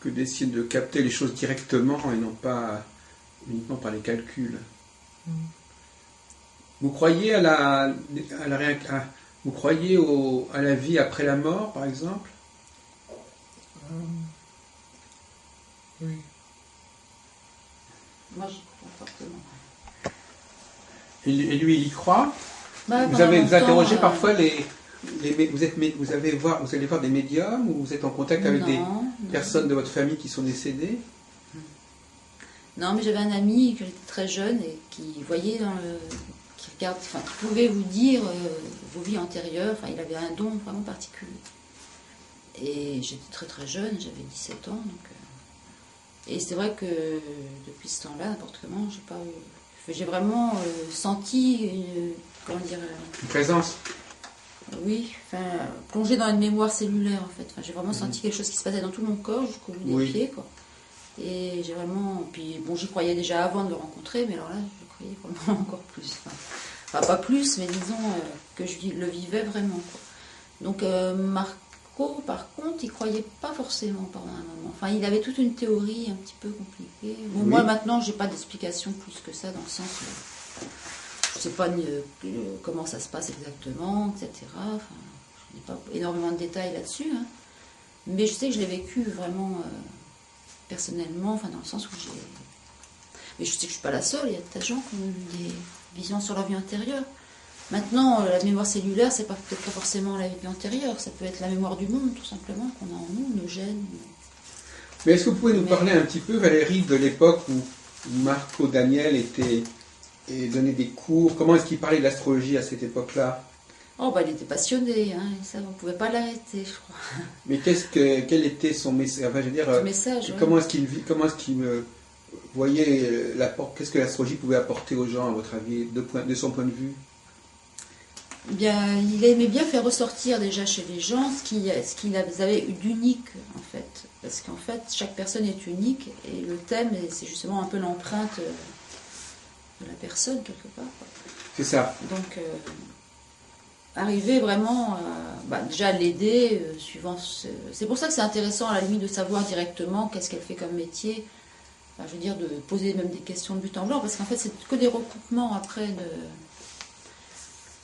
d'essayer de capter les choses directement et non pas uniquement par les calculs. Vous croyez vous croyez à la vie après la mort, par exemple? oui. Moi, j'y crois fortement. Et lui, il y croit? Bah, Vous pendant interrogez longtemps, parfois vous allez voir des médiums ou vous êtes en contact avec des personnes de votre famille qui sont décédées? Non, mais j'avais un ami qui était très jeune et qui voyait qui pouvait vous dire vos vies antérieures. Enfin, il avait un don vraiment particulier. Et j'étais très très jeune, j'avais 17 ans. Donc, et c'est vrai que depuis ce temps-là, n'importe comment, j'ai vraiment senti Une présence? Oui, plongé dans une mémoire cellulaire en fait. J'ai vraiment senti quelque chose qui se passait dans tout mon corps jusqu'au bout des pieds, quoi. Et j'ai vraiment... Puis bon, j'y croyais déjà avant de le rencontrer, mais alors là, je croyais vraiment encore plus. Enfin, pas plus, mais disons que je le vivais vraiment, quoi. Donc Marco, par contre, il croyait pas forcément pendant un moment. Enfin, il avait toute une théorie un petit peu compliquée. Bon, moi, maintenant, j'ai pas d'explication plus que ça, dans le sens où je sais pas comment ça se passe exactement, etc. Enfin, je n'ai pas énormément de détails là-dessus, hein. Mais je sais que je l'ai vécu vraiment... personnellement, enfin dans le sens où mais je sais que je suis pas la seule, il y a des tas de gens qui ont eu des visions sur leur vie antérieure. Maintenant, la mémoire cellulaire, c'est peut-être pas forcément la vie antérieure, ça peut être la mémoire du monde, tout simplement, qu'on a en nous, nos gènes. Mais est-ce que vous pouvez nous parler un petit peu, Valérie, de l'époque où Marco Daniel donnait des cours? Comment est-ce qu'il parlait de l'astrologie à cette époque-là? Oh, il était passionné, hein, ça, on ne pouvait pas l'arrêter, je crois. Mais quel était son message? Enfin, je veux dire, son message, comment est-ce qu'il voyait l'apport? Qu'est-ce que l'astrologie pouvait apporter aux gens, à votre avis, de son point de vue? Bien, il aimait bien faire ressortir déjà chez les gens ce qu'ils avaient eu d'unique, en fait. Parce qu'en fait, chaque personne est unique, et le thème, c'est justement un peu l'empreinte de la personne, quelque part, quoi. C'est ça. Donc... arriver vraiment déjà à l'aider suivant c'est pour ça que c'est intéressant à la limite de savoir directement qu'est-ce qu'elle fait comme métier, enfin, je veux dire de poser même des questions de but en blanc, parce qu'en fait c'est que des recoupements après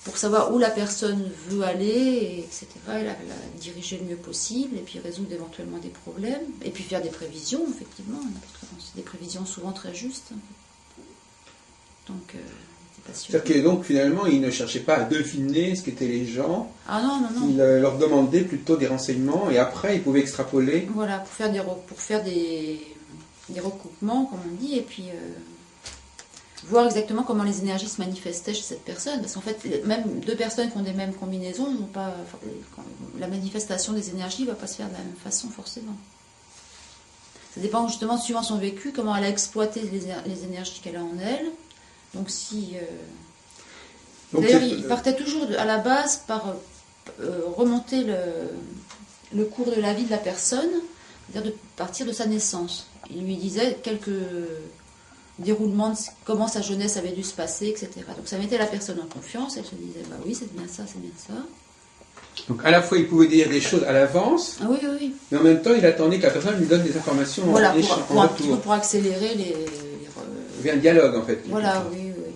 pour savoir où la personne veut aller, etc. et la diriger le mieux possible, et puis résoudre éventuellement des problèmes, et puis faire des prévisions, effectivement, c'est des prévisions souvent très justes, donc c'est-à-dire que donc finalement il ne cherchait pas à deviner ce qu'étaient les gens. Ah non, non, non. Il leur demandait plutôt des renseignements et après il pouvait extrapoler. Voilà, pour faire des recoupements, comme on dit, et puis voir exactement comment les énergies se manifestaient chez cette personne. Parce qu'en fait, même deux personnes qui ont des mêmes combinaisons, n'ont pas, la manifestation des énergies ne va pas se faire de la même façon forcément. Ça dépend justement, suivant son vécu, comment elle a exploité les énergies qu'elle a en elle. Donc si... D'ailleurs, il partait toujours à la base par remonter le cours de la vie de la personne, c'est-à-dire de partir de sa naissance. Il lui disait quelques déroulements de comment sa jeunesse avait dû se passer, etc. Donc ça mettait la personne en confiance, elle se disait, bah oui, c'est bien ça, c'est bien ça. Donc à la fois il pouvait dire des choses à l'avance, oui, oui, oui. Mais en même temps il attendait que la personne lui donne des informations voilà, en retour. Pour accélérer Il y avait un dialogue en fait. Voilà, oui, oui.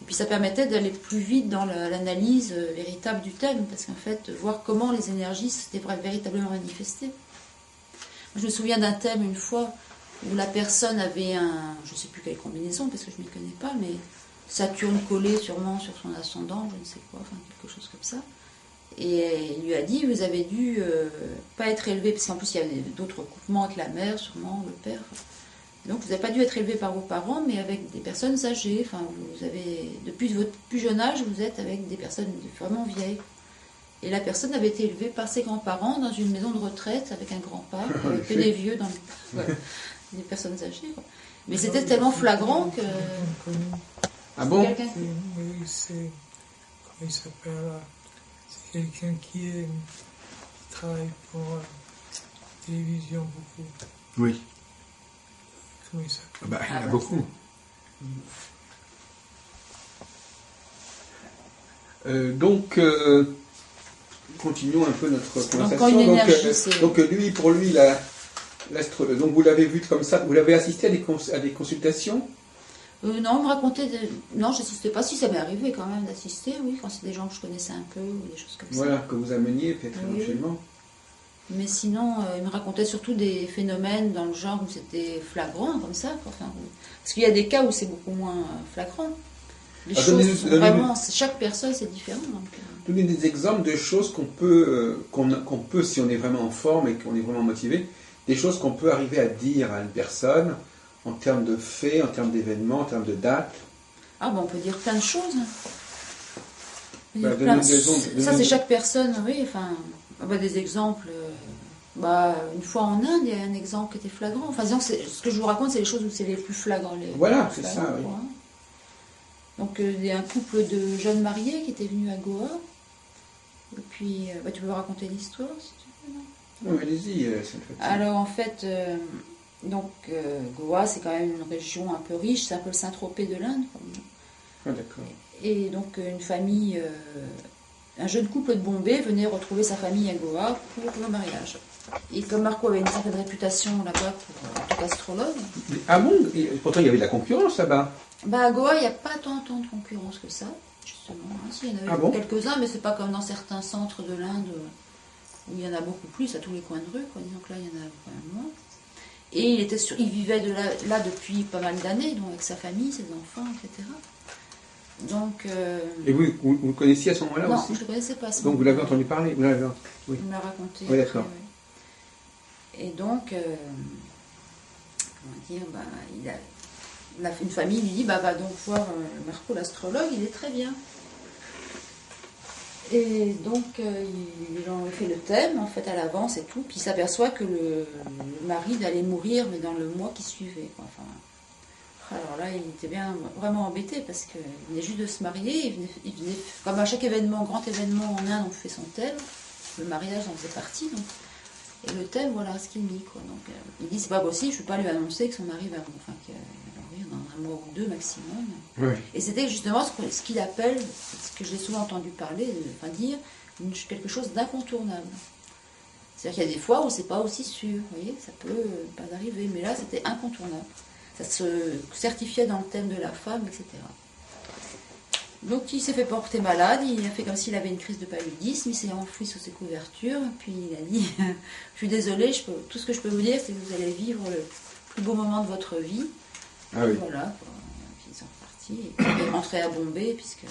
Et puis ça permettait d'aller plus vite dans l'analyse véritable du thème, parce qu'en fait, voir comment les énergies s'étaient véritablement manifestées. Moi, je me souviens d'un thème une fois où la personne avait je ne sais plus quelle combinaison, parce que je ne m'y connais pas, mais Saturne collé sûrement sur son ascendant, je ne sais quoi, enfin quelque chose comme ça. Et il lui a dit, vous avez dû pas être élevé, parce qu'en plus il y avait d'autres recoupements avec la mère, sûrement, le père. Donc vous n'avez pas dû être élevé par vos parents, mais avec des personnes âgées. Enfin, vous avez, depuis votre plus jeune âge, vous êtes avec des personnes vraiment vieilles. Et la personne avait été élevée par ses grands-parents dans une maison de retraite avec un grand parc, avec que des vieux, des personnes âgées. Quoi. Mais c'était tellement flagrant que... Ah bon? Oui, c'est... Comment il s'appelle là? C'est quelqu'un qui travaille pour la télévision beaucoup. Oui. Comment il s'appelle? Bah, il y en a beaucoup. Donc, continuons un peu notre conversation. Donc, lui, pour lui, donc vous l'avez vu comme ça, vous l'avez assisté à des consultations? Non, on me racontait... Non, je n'assistais pas. Si, ça m'est arrivé quand même d'assister, oui, quand c'est des gens que je connaissais un peu, ou des choses comme ça. Voilà, que vous ameniez peut-être éventuellement. Mais sinon, il me racontait surtout des phénomènes dans le genre où c'était flagrant, comme ça. Enfin, parce qu'il y a des cas où c'est beaucoup moins flagrant. Les choses sont vraiment... Chaque personne, c'est différent. Donc... Donnez des exemples de choses qu'on peut, si on est vraiment en forme et qu'on est vraiment motivé, des choses qu'on peut arriver à dire à une personne en termes de faits, en termes d'événements, en termes de dates. Ah bon, on peut dire plein de choses. Ça, c'est chaque personne, oui. Enfin, des exemples. Une fois en Inde, il y a un exemple qui était flagrant. Enfin, disons, ce que je vous raconte, c'est les choses où c'est les plus flagrants. Voilà, c'est ça, oui. Hein. Donc, il y a un couple de jeunes mariés qui était venu à Goa. Et puis, tu peux me raconter l'histoire, si tu veux, non? Non, allez-y, Alors, en fait, Goa, c'est quand même une région un peu riche, c'est un peu le Saint-Tropez de l'Inde. Ah, d'accord. Et donc, une famille, un jeune couple de Bombay venait retrouver sa famille à Goa pour le mariage. Et comme Marco avait une certaine réputation là-bas en tant qu'astrologue... Ah bon? Pourtant, il y avait de la concurrence là-bas. À Goa, il n'y a pas tant de concurrence que ça, justement. Si, il y en avait quelques-uns, mais c'est pas comme dans certains centres de l'Inde où il y en a beaucoup plus, à tous les coins de rue, quoi. Disons que là, il y en a quand même moins. Et il vivait là depuis pas mal d'années, donc avec sa famille, ses enfants, etc. Donc, et vous le connaissiez à ce moment-là aussi? Non, je ne le connaissais pas à ce moment-là. Donc vous l'avez entendu parler? Oui. Il me l'a raconté. Oui, d'accord. Et donc, une famille lui dit, va donc voir Marco l'astrologue, il est très bien. Et donc, ils ont fait le thème, en fait, à l'avance et tout, puis il s'aperçoit que le mari allait mourir, mais dans le mois qui suivait, quoi. Enfin, alors là, il était vraiment embêté, parce qu'il venait juste de se marier, il venait, comme à chaque événement, grand événement en Inde, on fait son thème, le mariage en faisait partie, donc. Et le thème, voilà ce qu'il dit, quoi. Donc, il dit, c'est pas possible, je ne peux pas lui annoncer que son mari va mourir dans un mois ou deux maximum. Oui. Et c'était justement ce qu'il appelle, ce que j'ai souvent entendu dire, quelque chose d'incontournable. C'est-à-dire qu'il y a des fois où c'est pas aussi sûr, vous voyez, ça peut pas arriver, mais là c'était incontournable. Ça se certifiait dans le thème de la femme, etc. Donc il s'est fait porter malade, il a fait comme s'il avait une crise de paludisme, il s'est enfoui sous ses couvertures, puis il a dit « Je suis désolé, tout ce que je peux vous dire, c'est que vous allez vivre le plus beau moment de votre vie. » Ah oui. Voilà, puis ils sont repartis, et puis il est rentré à Bombay, puisque...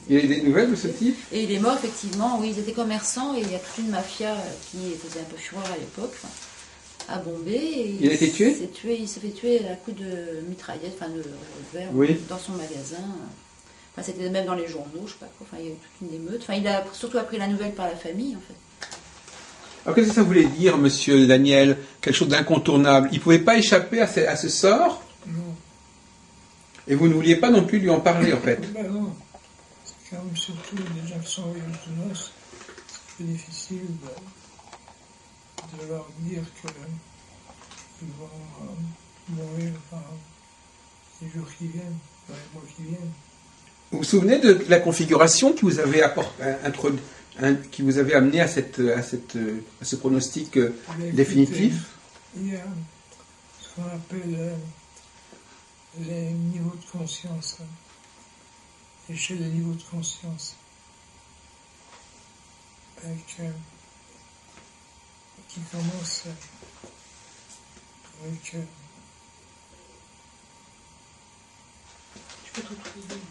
Il y a eu des nouvelles de ce type? Et il est mort, effectivement, oui, ils étaient commerçants, et il y a toute une mafia qui faisait un peu fureur à l'époque. à Bombay. Et Il a été tué? Il s'est fait tuer à coups de mitraillette, enfin de revolver, Oui. dans son magasin. Enfin, c'était même dans les journaux, je sais pas quoi. Enfin, il y a eu toute une émeute. Enfin, il a surtout appris la nouvelle par la famille, en fait. Alors qu'est-ce que ça voulait dire, monsieur Daniel? Quelque chose d'incontournable. Il ne pouvait pas échapper à ce sort? Non. Et vous ne vouliez pas non plus lui en parler, en fait? Ben non. C'est quand même surtout les gens qui sont en voyage de noces, c'est plus difficile de leur dire qu'ils vont mourir dans les jours qui viennent, dans les mois qui viennent. Vous vous souvenez de la configuration qui vous avait qui vous avait amené à ce pronostic définitif? Il y a ce qu'on appelle les niveaux de conscience, l'échelle des niveaux de conscience, qui commence avec... Je peux te retrouver.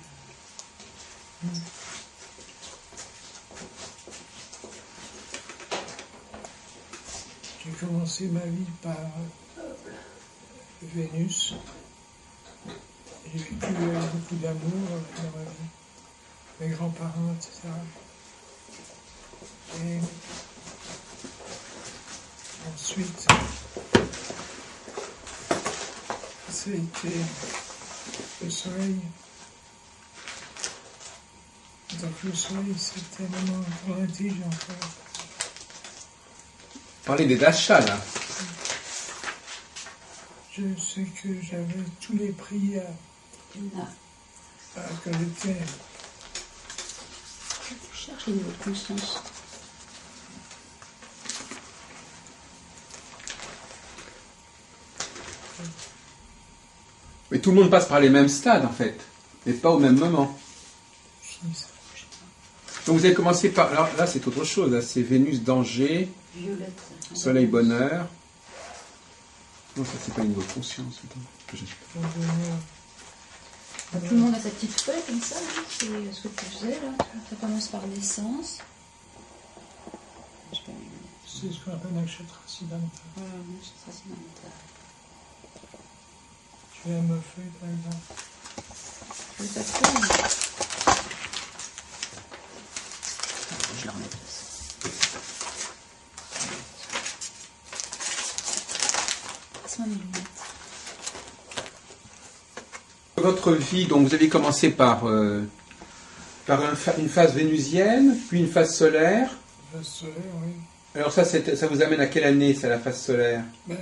J'ai commencé ma vie par Vénus. J'ai vécu beaucoup d'amour dans ma vie, mes grands-parents, etc. Et ensuite, ça a été le soleil. Donc le soleil, c'était vraiment pour l'intelligence. Parlez des dachas, là. Je sais que j'avais tous les prix quand j'étais... Je cherche les niveaux de conscience. Mais tout le monde passe par les mêmes stades, en fait, mais pas au même moment. Donc vous avez commencé par... Alors là, c'est autre chose. Là, c'est Vénus, danger. Violette. Soleil, bonheur. Non, ça, c'est pas une niveau de conscience. Tout le monde a sa petite feuille comme ça, hein. C'est ce que tu faisais là. Ça commence par naissance. C'est ce qu'on appelle Nakshatra Siddhanta. Voilà, Nakshatra Siddhanta. Tu as ma feuille par exemple. Je vais passer. Je la remets. Passe-moi mes lunettes. Votre vie, donc vous avez commencé par une phase vénusienne, puis une phase solaire. La phase solaire, oui. Alors ça vous amène à quelle année, ça, la phase solaire? Elle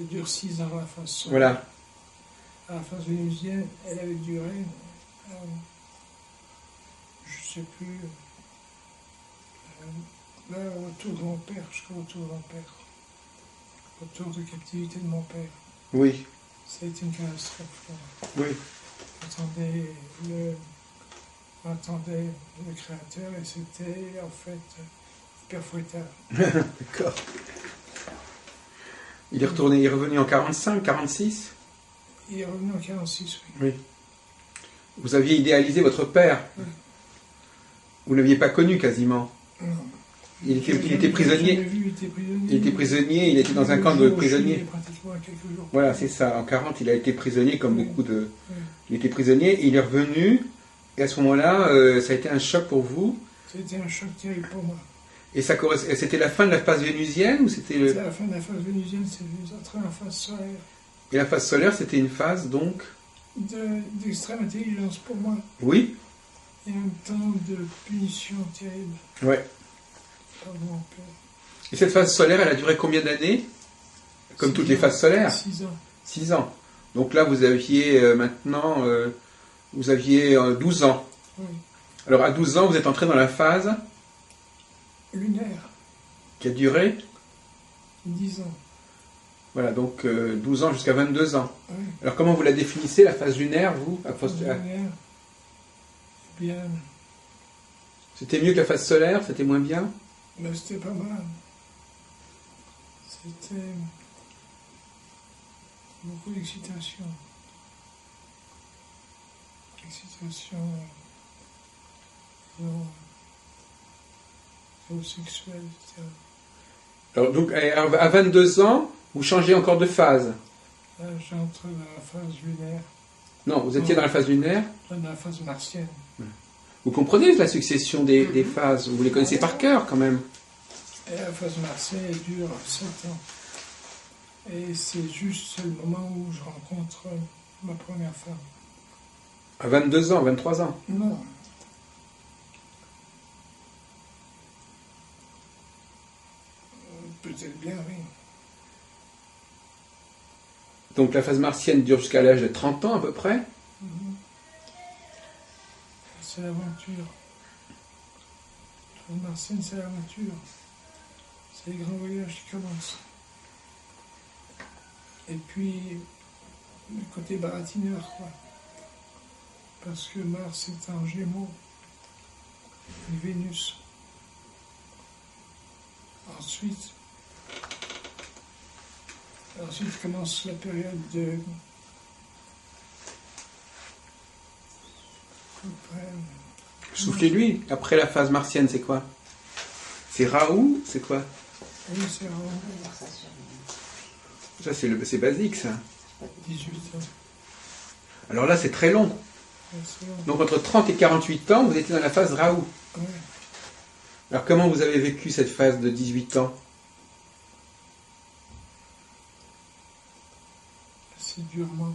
dure 6 ans, la phase solaire. Voilà. La phase vénusienne, elle avait duré, je ne sais plus, autour de mon père, jusqu'au retour de mon père. Autour de captivité de mon père. Oui. Ça a été une catastrophe. Oui. J'attendais le créateur et c'était en fait hyper fouettard. D'accord. Il est revenu en 45, 46? Il est revenu en 46, oui. Oui. Vous aviez idéalisé votre père. Oui. Vous ne l'aviez pas connu quasiment. Non. Il était prisonnier. Il était prisonnier, il était dans un camp de prisonniers. Voilà, c'est ça. En 40, il a été prisonnier comme beaucoup de... Il était prisonnier, et il est revenu, et à ce moment-là, ça a été un choc pour vous. C'était un choc terrible pour moi. Et c'était la fin de la phase vénusienne ou c'était C'était la fin de la phase vénusienne, c'est entrer en phase solaire. Et la phase solaire, c'était une phase donc d'extrême intelligence pour moi. Oui. Et en même temps de punition terrible. Ouais. Pardon, un peu. Et cette phase solaire, elle a duré combien d'années? Comme toutes les phases solaires? 6 ans. 6 ans. Donc là, vous aviez maintenant, vous aviez 12 ans. Oui. Alors à 12 ans, vous êtes entré dans la phase lunaire. Qui a duré 10 ans. Voilà, donc 12 ans jusqu'à 22 ans. Oui. Alors comment vous la définissez, la phase lunaire, vous La phase lunaire, eh bien... C'était mieux que la phase solaire? C'était moins bien? Mais c'était pas mal. C'était beaucoup d'excitation. Excitation sexuelle, etc. Alors, donc, à 22 ans, vous changez encore de phase. Là, j'entre dans la phase lunaire, Non, vous étiez dans la phase lunaire. dans la phase martienne. Vous comprenez la succession des phases, vous les connaissez par cœur quand même. Et la phase martienne, elle dure 7 ans. Et c'est juste le moment où je rencontre ma première femme. À 22 ans, 23 ans. Non. Peut-être bien, oui. Donc la phase martienne dure jusqu'à l'âge de 30 ans à peu près. Mhm. C'est l'aventure. La phase martienne, c'est l'aventure. C'est les grands voyages qui commencent. Et puis, le côté baratineur, quoi. Parce que Mars est en Gémeaux, et Vénus. Ensuite commence la période de... Soufflez-lui. Après la phase martienne, c'est quoi? C'est Raoult, c'est quoi? Oui, c'est vraiment Ça, c'est basique, ça. 18 ans. Alors là, c'est très long. Ouais, c'est long. Donc entre 30 et 48 ans, vous étiez dans la phase Raoult. Ouais. Alors comment vous avez vécu cette phase de 18 ans? Assez durement.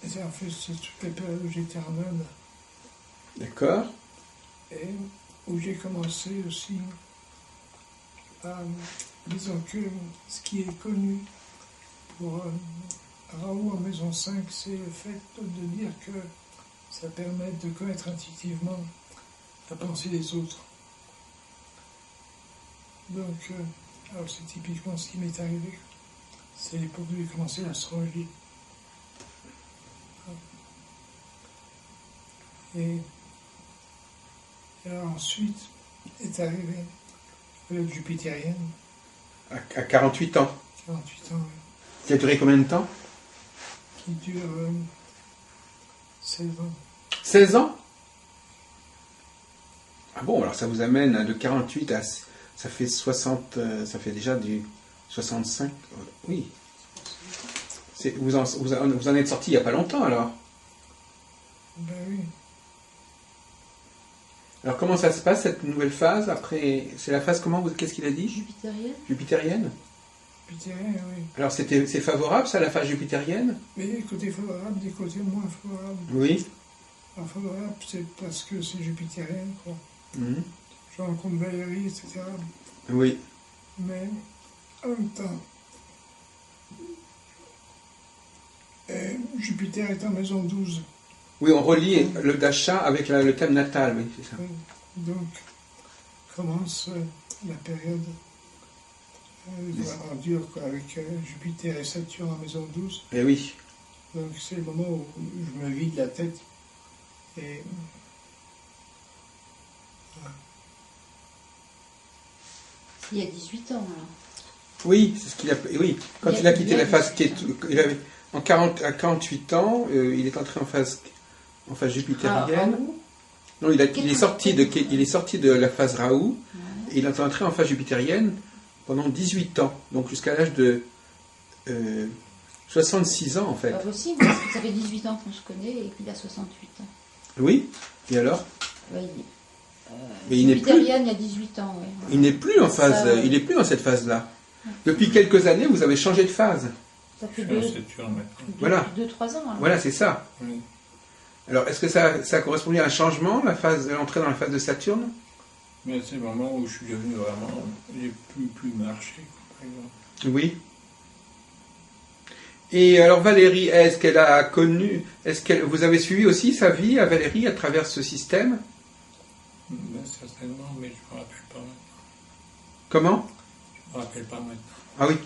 Et en fait, c'est toute la période où j'étais en Inde D'accord. et où j'ai commencé aussi à, disons que ce qui est connu pour Raoult en maison 5, c'est le fait de dire que ça permet de connaître intuitivement la pensée des autres. Donc, alors c'est typiquement ce qui m'est arrivé. C'est l'époque où j'ai commencé l'astrologie. Et alors ensuite est arrivée la période jupitérienne, À 48 ans. 48 ans, oui, Ça a duré combien de temps? qui dure 16 ans. 16 ans? Ah bon, alors ça vous amène de 48 à... Ça fait 60... ça fait déjà du 65... Oui. Vous en êtes sorti il n'y a pas longtemps, alors? Ben oui. Alors comment ça se passe, cette nouvelle phase? Après, c'est la phase comment? Qu'est-ce qu'il a dit? Jupitérienne. Jupitérienne? Jupitérien, oui. Alors c'est favorable, ça, la phase jupitérienne? Mais des côtés favorables, des côtés moins favorables. Oui. Alors favorable, c'est parce que c'est jupitérien, quoi. Mhm. Je rencontre Valérie, etc. Oui. Mais en même temps, Jupiter est en maison 12. Oui, on relie le dasha avec le thème natal, oui, c'est ça. Oui. Donc, commence la période vraiment dure, quoi, avec Jupiter et Saturne en maison 12. Eh oui. Donc, c'est le moment où je me vide la tête. Et voilà. Il y a 18 ans, alors. Oui, c'est ce qu'il a... Oui, quand il a quitté la phase... Il avait, à 48 ans, il est entré en phase jupitérienne. Raoult. Non, il est sorti de la phase Raoult, et il est entré en phase jupitérienne pendant 18 ans, donc jusqu'à l'âge de 66 ans en fait. Pas possible, parce que ça fait 18 ans qu'on se connaît et qu'il a 68 ans. Oui, et alors? Ouais, Mais il n'est plus, Jupitérienne, il y a 18 ans, oui. il n'est plus en phase, Ça, il n'est plus dans cette phase-là. Depuis quelques années, vous avez changé de phase. Ça fait Je suis en Saturne maintenant. Voilà. 2-3 ans. Alors. Voilà, c'est ça. Oui. Alors, est-ce que ça correspondait à un changement, l'entrée dans la phase de Saturne? Mais c'est le moment où je suis devenu vraiment. J'ai plus marché, par exemple. Oui. Et alors Valérie, est-ce qu'elle a connu, vous avez suivi aussi sa vie à Valérie à travers ce système? Ben, certainement, mais je ne me rappelle pas maintenant. Comment? Je ne me rappelle pas maintenant. Ah oui.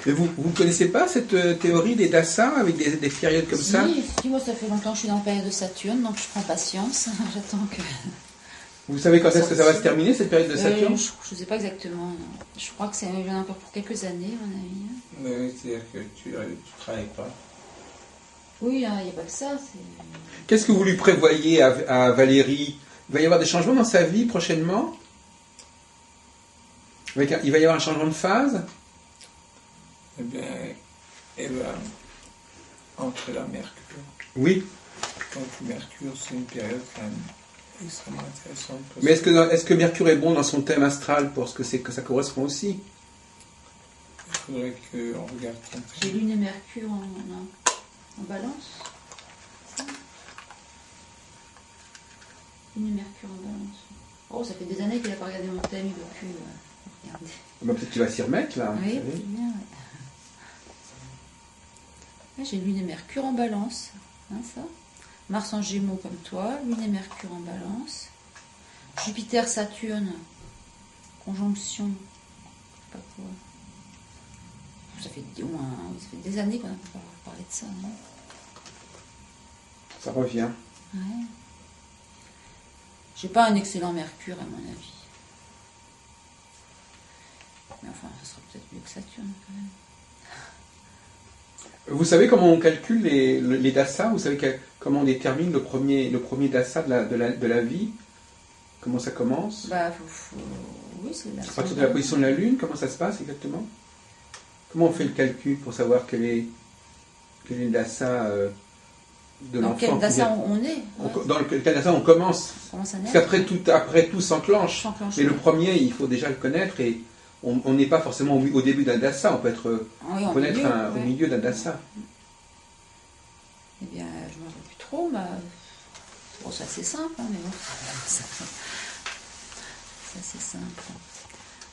Mais vous ne connaissez pas cette théorie des dasa avec des périodes comme ça? Si, moi ça fait longtemps que je suis dans la période de Saturne, donc je prends patience. J'attends que... Vous savez quand est-ce que ça va se terminer, cette période de Saturne? Je ne sais pas exactement. Je crois que il y en a encore pour quelques années, à mon avis. Oui, c'est-à-dire que tu ne travailles pas. Oui, hein, il n'y a pas que ça. Qu'est-ce que vous lui prévoyez à Valérie? Il va y avoir des changements dans sa vie prochainement? Il va y avoir un changement de phase? Eh bien, elle va entrer la Mercure. Oui. Donc Mercure, c'est une période quand même extrêmement intéressante. Mais est-ce que Mercure est bon dans son thème astral pour ce que ça correspond aussi? Il faudrait qu'on regarde ton J'ai thème. Lune et Mercure en balance. Ça. Lune et Mercure en balance. Oh, ça fait des années qu'il n'a pas regardé mon thème, il ne veut plus regarder. Bah, peut-être qu'il va s'y remettre là. Oui, c'est bien, ouais. Ouais, j'ai Lune et Mercure en balance. Hein, ça. Mars en Gémeaux comme toi, Lune et Mercure en balance. Jupiter, Saturne, conjonction, je sais pas quoi. Ça fait des années qu'on n'a pas parlé de ça. Non, Ça revient. ouais. J'ai pas un excellent Mercure à mon avis. Mais enfin, ça sera peut-être mieux que Saturne quand même. Vous savez comment on calcule les dasas? Vous savez comment on détermine le premier dasa de la vie? Comment ça commence? Bah, oui, c'est À partir de la position de la Lune, comment ça se passe exactement? Comment on fait le calcul pour savoir quel est le dasa de dans l'enfant? quel dasa on est, ouais. Dans quel dasa on commence? Comment ça naît? Parce qu'après tout s'enclenche. Mais le premier, il faut déjà le connaître et on n'est pas forcément au début d'un dasa, on peut être, Oui, on peut naître au ouais. milieu d'un dasa. Eh bien, je ne me rappelle plus trop, mais bon, c'est assez simple, hein, mais bon, c'est assez simple.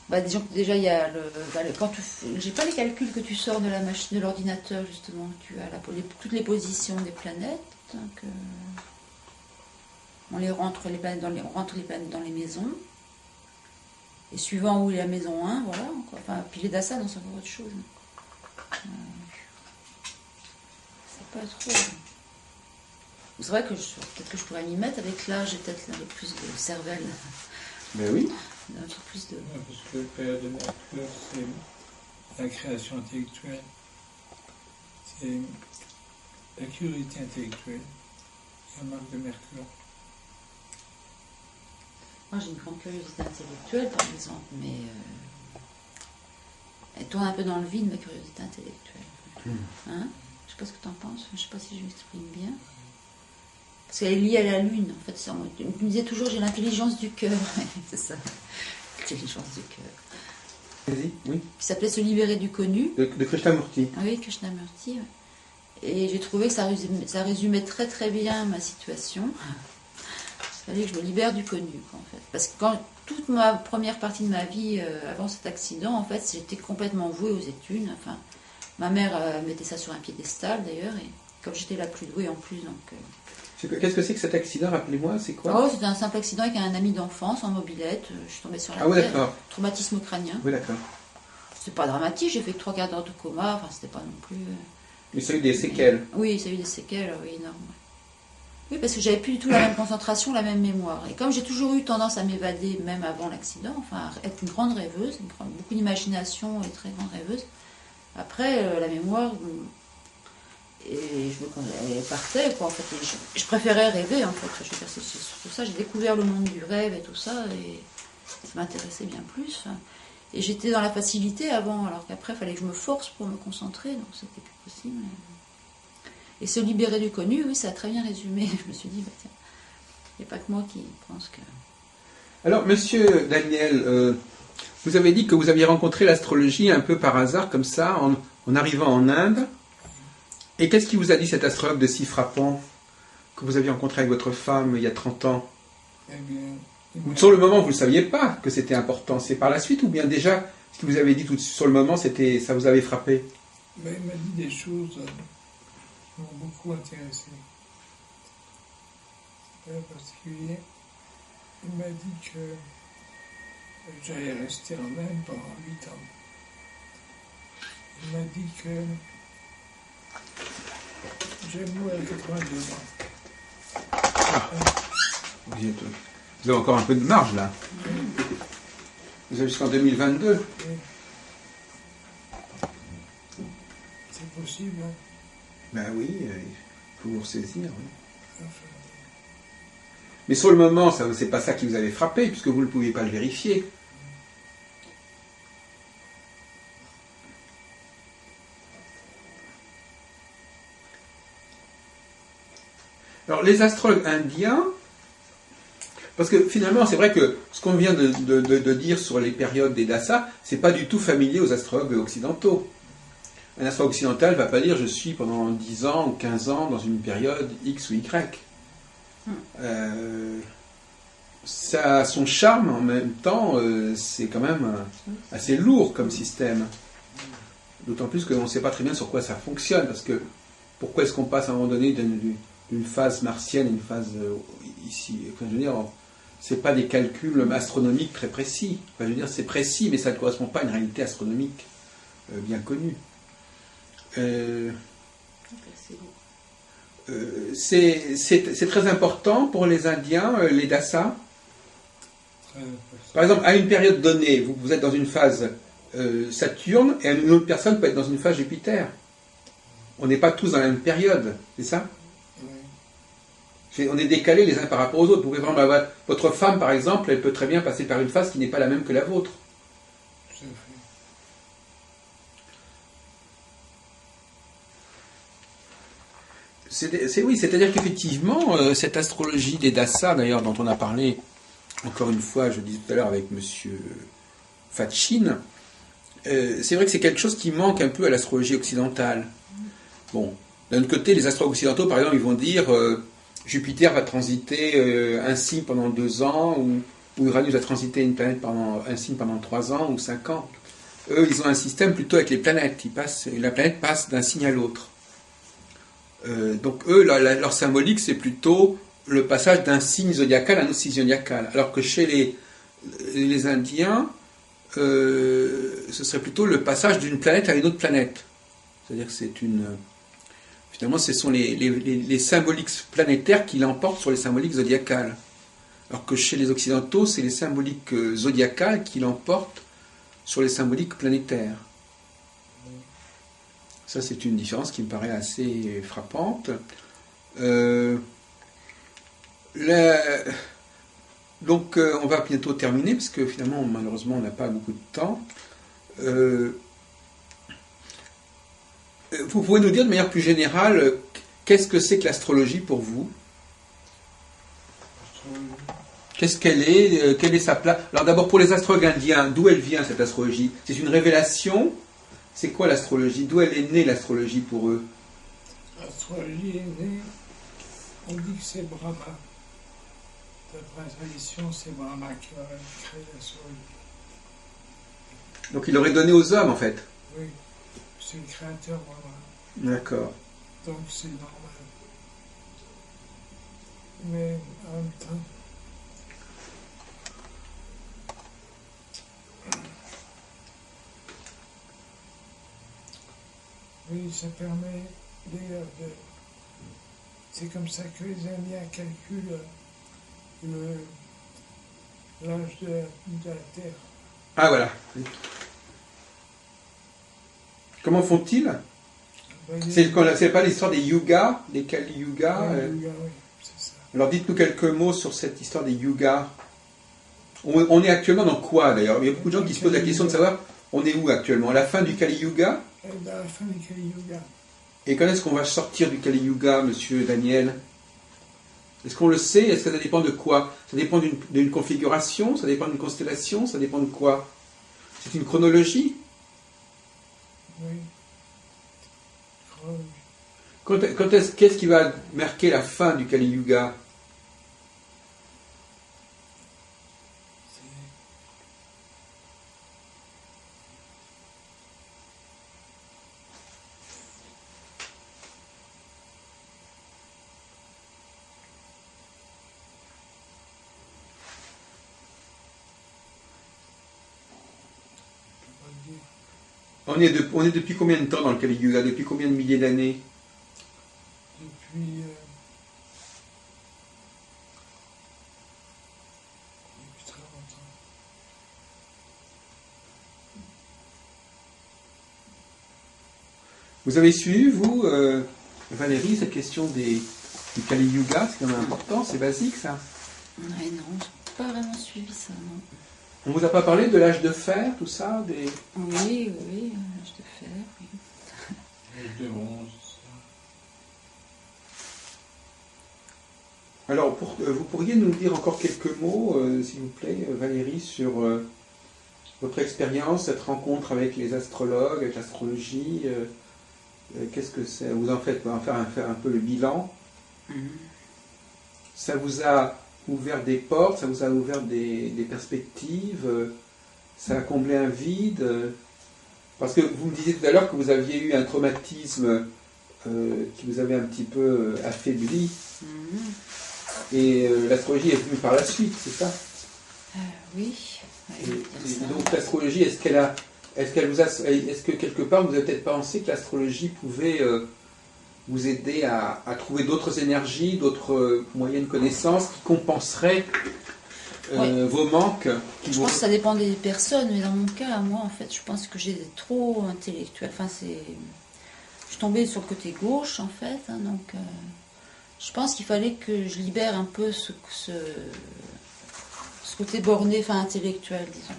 Bah, disons que déjà, il y a j'ai pas les calculs que tu sors de la machine, de l'ordinateur, justement. Tu as toutes les positions des planètes. Donc, on rentre les planètes dans les maisons. Et suivant où est la maison 1, voilà. Enfin, puis les dasas, non, c'est encore autre chose. C'est pas trop. C'est vrai que peut-être que je pourrais m'y mettre avec l'âge, j'ai peut-être un peu plus de cervelle. Mais oui. Un peu plus de... Ouais, parce que la période de Mercure, c'est la création intellectuelle. C'est la curiosité intellectuelle. C'est la marque de Mercure. Moi, j'ai une grande curiosité intellectuelle, par exemple, mais elle tourne un peu dans le vide, ma curiosité intellectuelle. Hein? Je sais pas ce que tu en penses, je sais pas si je m'exprime bien. Parce qu'elle est liée à la Lune, en fait. On me disait toujours, j'ai l'intelligence du cœur. C'est ça, l'intelligence du cœur. Vas-y, oui. Qui s'appelait Se libérer du connu. De Krishnamurti. Ah oui, Krishnamurti. Ouais. Et j'ai trouvé que ça résumait très très bien ma situation. Il fallait que je me libère du connu, en fait. Parce que toute ma première partie de ma vie, avant cet accident, en fait, j'étais complètement vouée aux études. Enfin, ma mère mettait ça sur un piédestal, d'ailleurs, et comme j'étais la plus douée en plus, donc... Qu'est-ce que c'est que cet accident? Rappelez-moi, c'est quoi? Oh, c'était un simple accident avec un ami d'enfance en mobilette. Je suis tombée sur la Ah oui, tête. d'accord. Traumatisme crânien. Oui, d'accord. C'était pas dramatique, j'ai fait que 3 quarts d'heure de coma, enfin, c'était pas non plus... Mais ça a eu des séquelles. Oui, ça a eu des séquelles, oui, énormes. Oui, parce que j'avais plus du tout la même concentration, la même mémoire. Et comme j'ai toujours eu tendance à m'évader, même avant l'accident, enfin, à être une grande rêveuse, beaucoup d'imagination et très grande rêveuse, après, la mémoire... Et elle partait, quoi, en fait. Je préférais rêver, en fait. Je veux dire, c'est surtout ça. J'ai découvert le monde du rêve et tout ça, et ça m'intéressait bien plus. Enfin, et j'étais dans la facilité avant, alors qu'après, il fallait que je me force pour me concentrer, donc c'était plus possible. Et se libérer du connu, oui, ça a très bien résumé. Je me suis dit, bah, tiens, il n'y a pas que moi qui pense que... Alors, monsieur Daniel, vous avez dit que vous aviez rencontré l'astrologie un peu par hasard, comme ça, en arrivant en Inde. Et qu'est-ce qui vous a dit cet astrologue de si frappant que vous aviez rencontré avec votre femme il y a 30 ans? Eh bien, Sur le moment, vous ne saviez pas que c'était important. C'est par la suite ou bien déjà, ce qu'il vous avait dit sur le moment, ça vous avait frappé? ben, il m'a dit des choses qui m'ont beaucoup intéressé. C'est pas particulier. Il m'a dit que j'allais rester en Inde pendant 8 ans. Il m'a dit que j'allais mourir à 82 ans. Vous avez encore un peu de marge là. Vous avez jusqu'en 2022. Oui. C'est possible, hein? Ben oui, pour saisir. Oui. Enfin, Mais sur le moment, c'est pas ça qui vous avait frappé, puisque vous ne pouviez pas le vérifier. Alors, les astrologues indiens, parce que finalement, c'est vrai que ce qu'on vient de dire sur les périodes des dasas, c'est pas du tout familier aux astrologues occidentaux. Un astrologue occidental ne va pas dire je suis pendant 10 ans ou 15 ans dans une période X ou Y. Ça a son charme, en même temps, c'est quand même assez lourd comme système. D'autant plus qu'on ne sait pas très bien sur quoi ça fonctionne, parce que pourquoi est-ce qu'on passe à un moment donné d'une phase martienne à une phase ici, enfin, je veux dire, c'est pas des calculs astronomiques très précis. Enfin, je veux dire, c'est précis, mais ça ne correspond pas à une réalité astronomique bien connue. C'est très important pour les Indiens, les dasas. Par exemple, à une période donnée, vous êtes dans une phase Saturne, et une autre personne peut être dans une phase Jupiter. On n'est pas tous dans la même période, c'est ça? On est décalés les uns par rapport aux autres. Vous pouvez vraiment avoir votre femme, par exemple, elle peut très bien passer par une phase qui n'est pas la même que la vôtre. Oui, c'est-à-dire qu'effectivement, cette astrologie des dasas, d'ailleurs, dont on a parlé, encore une fois, je disais tout à l'heure avec monsieur Fatchin, c'est vrai que c'est quelque chose qui manque un peu à l'astrologie occidentale. Bon, d'un autre côté, les astrologues occidentaux, par exemple, ils vont dire Jupiter va transiter un signe pendant 2 ans, ou Uranus va transiter une planète pendant un signe pendant 3 ans ou 5 ans. Eux, ils ont un système plutôt avec les planètes. La planète passe d'un signe à l'autre. Donc eux, leur symbolique, c'est plutôt le passage d'un signe zodiacal à un autre signe zodiacal. Alors que chez les Indiens, ce serait plutôt le passage d'une planète à une autre planète. C'est-à-dire que finalement, ce sont les symboliques planétaires qui l'emportent sur les symboliques zodiacales. Alors que chez les Occidentaux, c'est les symboliques zodiacales qui l'emportent sur les symboliques planétaires. Ça, c'est une différence qui me paraît assez frappante. Donc, on va bientôt terminer, parce que finalement, malheureusement, on n'a pas beaucoup de temps. Vous pouvez nous dire de manière plus générale, qu'est-ce que c'est que l'astrologie pour vous? Qu'est-ce qu'elle est? Quelle est sa place? Alors d'abord, pour les astrologues indiens, d'où elle vient cette astrologie? C'est une révélation? C'est quoi l'astrologie? D'où elle est née l'astrologie pour eux? L'astrologie est née, on dit que c'est Brahma. D'après la tradition, c'est Brahma qui a créé l'astrologie. Donc il l'aurait donné aux hommes en fait? Oui, c'est le créateur Brahma. D'accord. Donc c'est normal. Mais en même temps, oui, ça permet d'ailleurs de... C'est comme ça que les Indiens calculent l'âge de la Terre. Ah voilà. Comment font-ils? C'est pas l'histoire des yugas, des Kali Yugas. Oui, c'est ça. Alors dites-nous quelques mots sur cette histoire des yugas. On est actuellement dans quoi d'ailleurs? Il y a beaucoup de gens qui se posent la question de savoir on est où actuellement? À la fin du Kali Yuga? À la fin du Kali Yuga. Et quand est-ce qu'on va sortir du Kali Yuga, monsieur Daniel? Est-ce qu'on le sait? Est-ce que ça dépend de quoi? Ça dépend d'une configuration? Ça dépend d'une constellation? Ça dépend de quoi? C'est une chronologie? Oui. Qu'est-ce qui va marquer la fin du Kali Yuga? On est depuis combien de temps dans le Kali Yuga? Depuis combien de milliers d'années? Depuis très longtemps. Vous avez suivi, vous, Valérie, cette question du Kali Yuga, c'est quand même important, c'est basique ça. Ouais, non, j'ai pas vraiment suivi ça, non. On vous a pas parlé de l'âge de fer, tout ça Oui, l'âge de fer, oui. L'âge de bronze. Alors, vous pourriez nous dire encore quelques mots, s'il vous plaît, Valérie, sur votre expérience, cette rencontre avec les astrologues, avec l'astrologie. Qu'est-ce que c'est? Vous en faites, on va faire un peu le bilan. Ça vous a ouvert des portes, ça vous a ouvert des perspectives, ça a comblé un vide. Parce que vous me disiez tout à l'heure que vous aviez eu un traumatisme qui vous avait un petit peu affaibli. Et l'astrologie est venue par la suite, c'est ça? Oui. Et donc l'astrologie, est-ce que quelque part vous avez peut-être pensé que l'astrologie pouvait vous aider à trouver d'autres énergies, d'autres moyens de connaissance qui compenseraient vos manques? Je pense que ça dépend des personnes, mais dans mon cas, moi, en fait, je pense que j'étais trop intellectuelle. Enfin, je suis tombée sur le côté gauche, en fait, hein, donc je pense qu'il fallait que je libère un peu ce côté borné, enfin intellectuel, disons.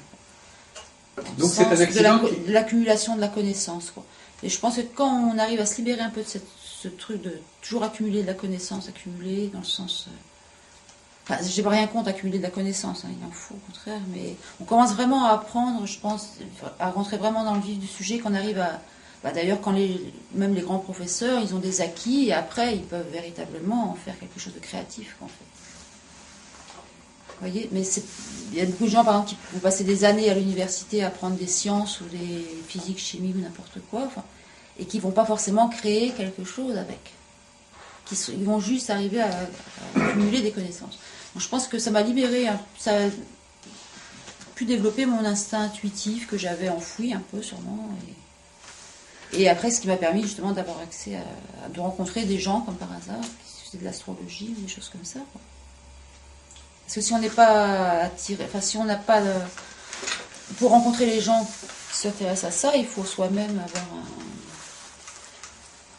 Donc c'est un accident de l'accumulation de la connaissance, quoi. Et je pense que quand on arrive à se libérer un peu de ce truc de toujours accumuler de la connaissance, accumuler dans le sens... Enfin, j'ai pas rien contre accumuler de la connaissance, hein, il en faut au contraire, mais on commence vraiment à apprendre, je pense, à rentrer vraiment dans le vif du sujet, qu'on arrive à... d'ailleurs, quand même les grands professeurs, ils ont des acquis, et après, ils peuvent véritablement en faire quelque chose de créatif, en fait. Vous voyez, mais il y a beaucoup de gens, par exemple, qui vont passer des années à l'université à apprendre des sciences ou des physique, chimie ou n'importe quoi, enfin, et qui ne vont pas forcément créer quelque chose avec. Ils vont juste arriver à accumuler des connaissances. Donc, je pense que ça m'a libéré, ça a pu développer mon instinct intuitif que j'avais enfoui un peu sûrement. Et après, ce qui m'a permis justement d'avoir accès de rencontrer des gens comme par hasard, qui faisaient de l'astrologie ou des choses comme ça, quoi. Parce que si on n'est pas attiré, enfin si on n'a pas pour rencontrer les gens qui s'intéressent à ça, il faut soi-même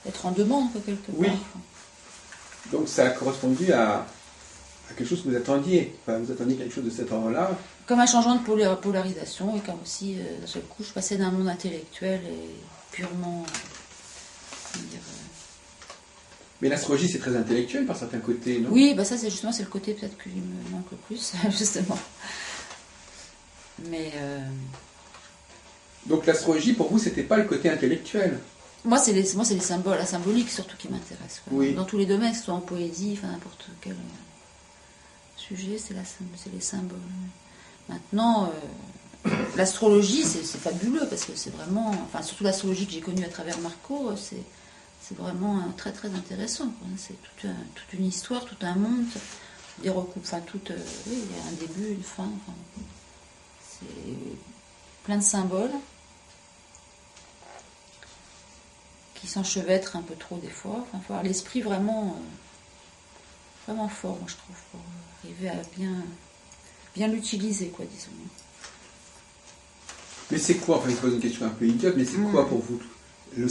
être en demande, quoi, quelque part. Oui. Donc ça a correspondu à quelque chose que vous attendiez. Enfin, vous attendiez quelque chose de cet ordre-là. Comme un changement de polarisation, et comme aussi, d'un seul coup, je passais d'un monde intellectuel et purement... Mais l'astrologie, c'est très intellectuel par certains côtés, non? Oui, ça c'est justement le côté peut-être qui me manque le plus, justement. Mais... Donc l'astrologie, pour vous, c'était pas le côté intellectuel? Moi, c'est les symboles, la symbolique surtout qui m'intéresse. Oui. Dans tous les domaines, que ce soit en poésie, enfin n'importe quel sujet, c'est les symboles. Maintenant, l'astrologie, c'est fabuleux parce que c'est vraiment, enfin surtout l'astrologie que j'ai connue à travers Marco, c'est vraiment très très intéressant, quoi. C'est toute une histoire, tout un monde, des recoupes, enfin oui, il y a un début, une fin, enfin, c'est plein de symboles qui s'enchevêtrent un peu trop des fois. Enfin, il faut avoir l'esprit vraiment fort, moi je trouve, pour arriver à bien l'utiliser, quoi, disons. Mais c'est quoi, enfin, je pose une question un peu idiote, mais c'est quoi pour vous le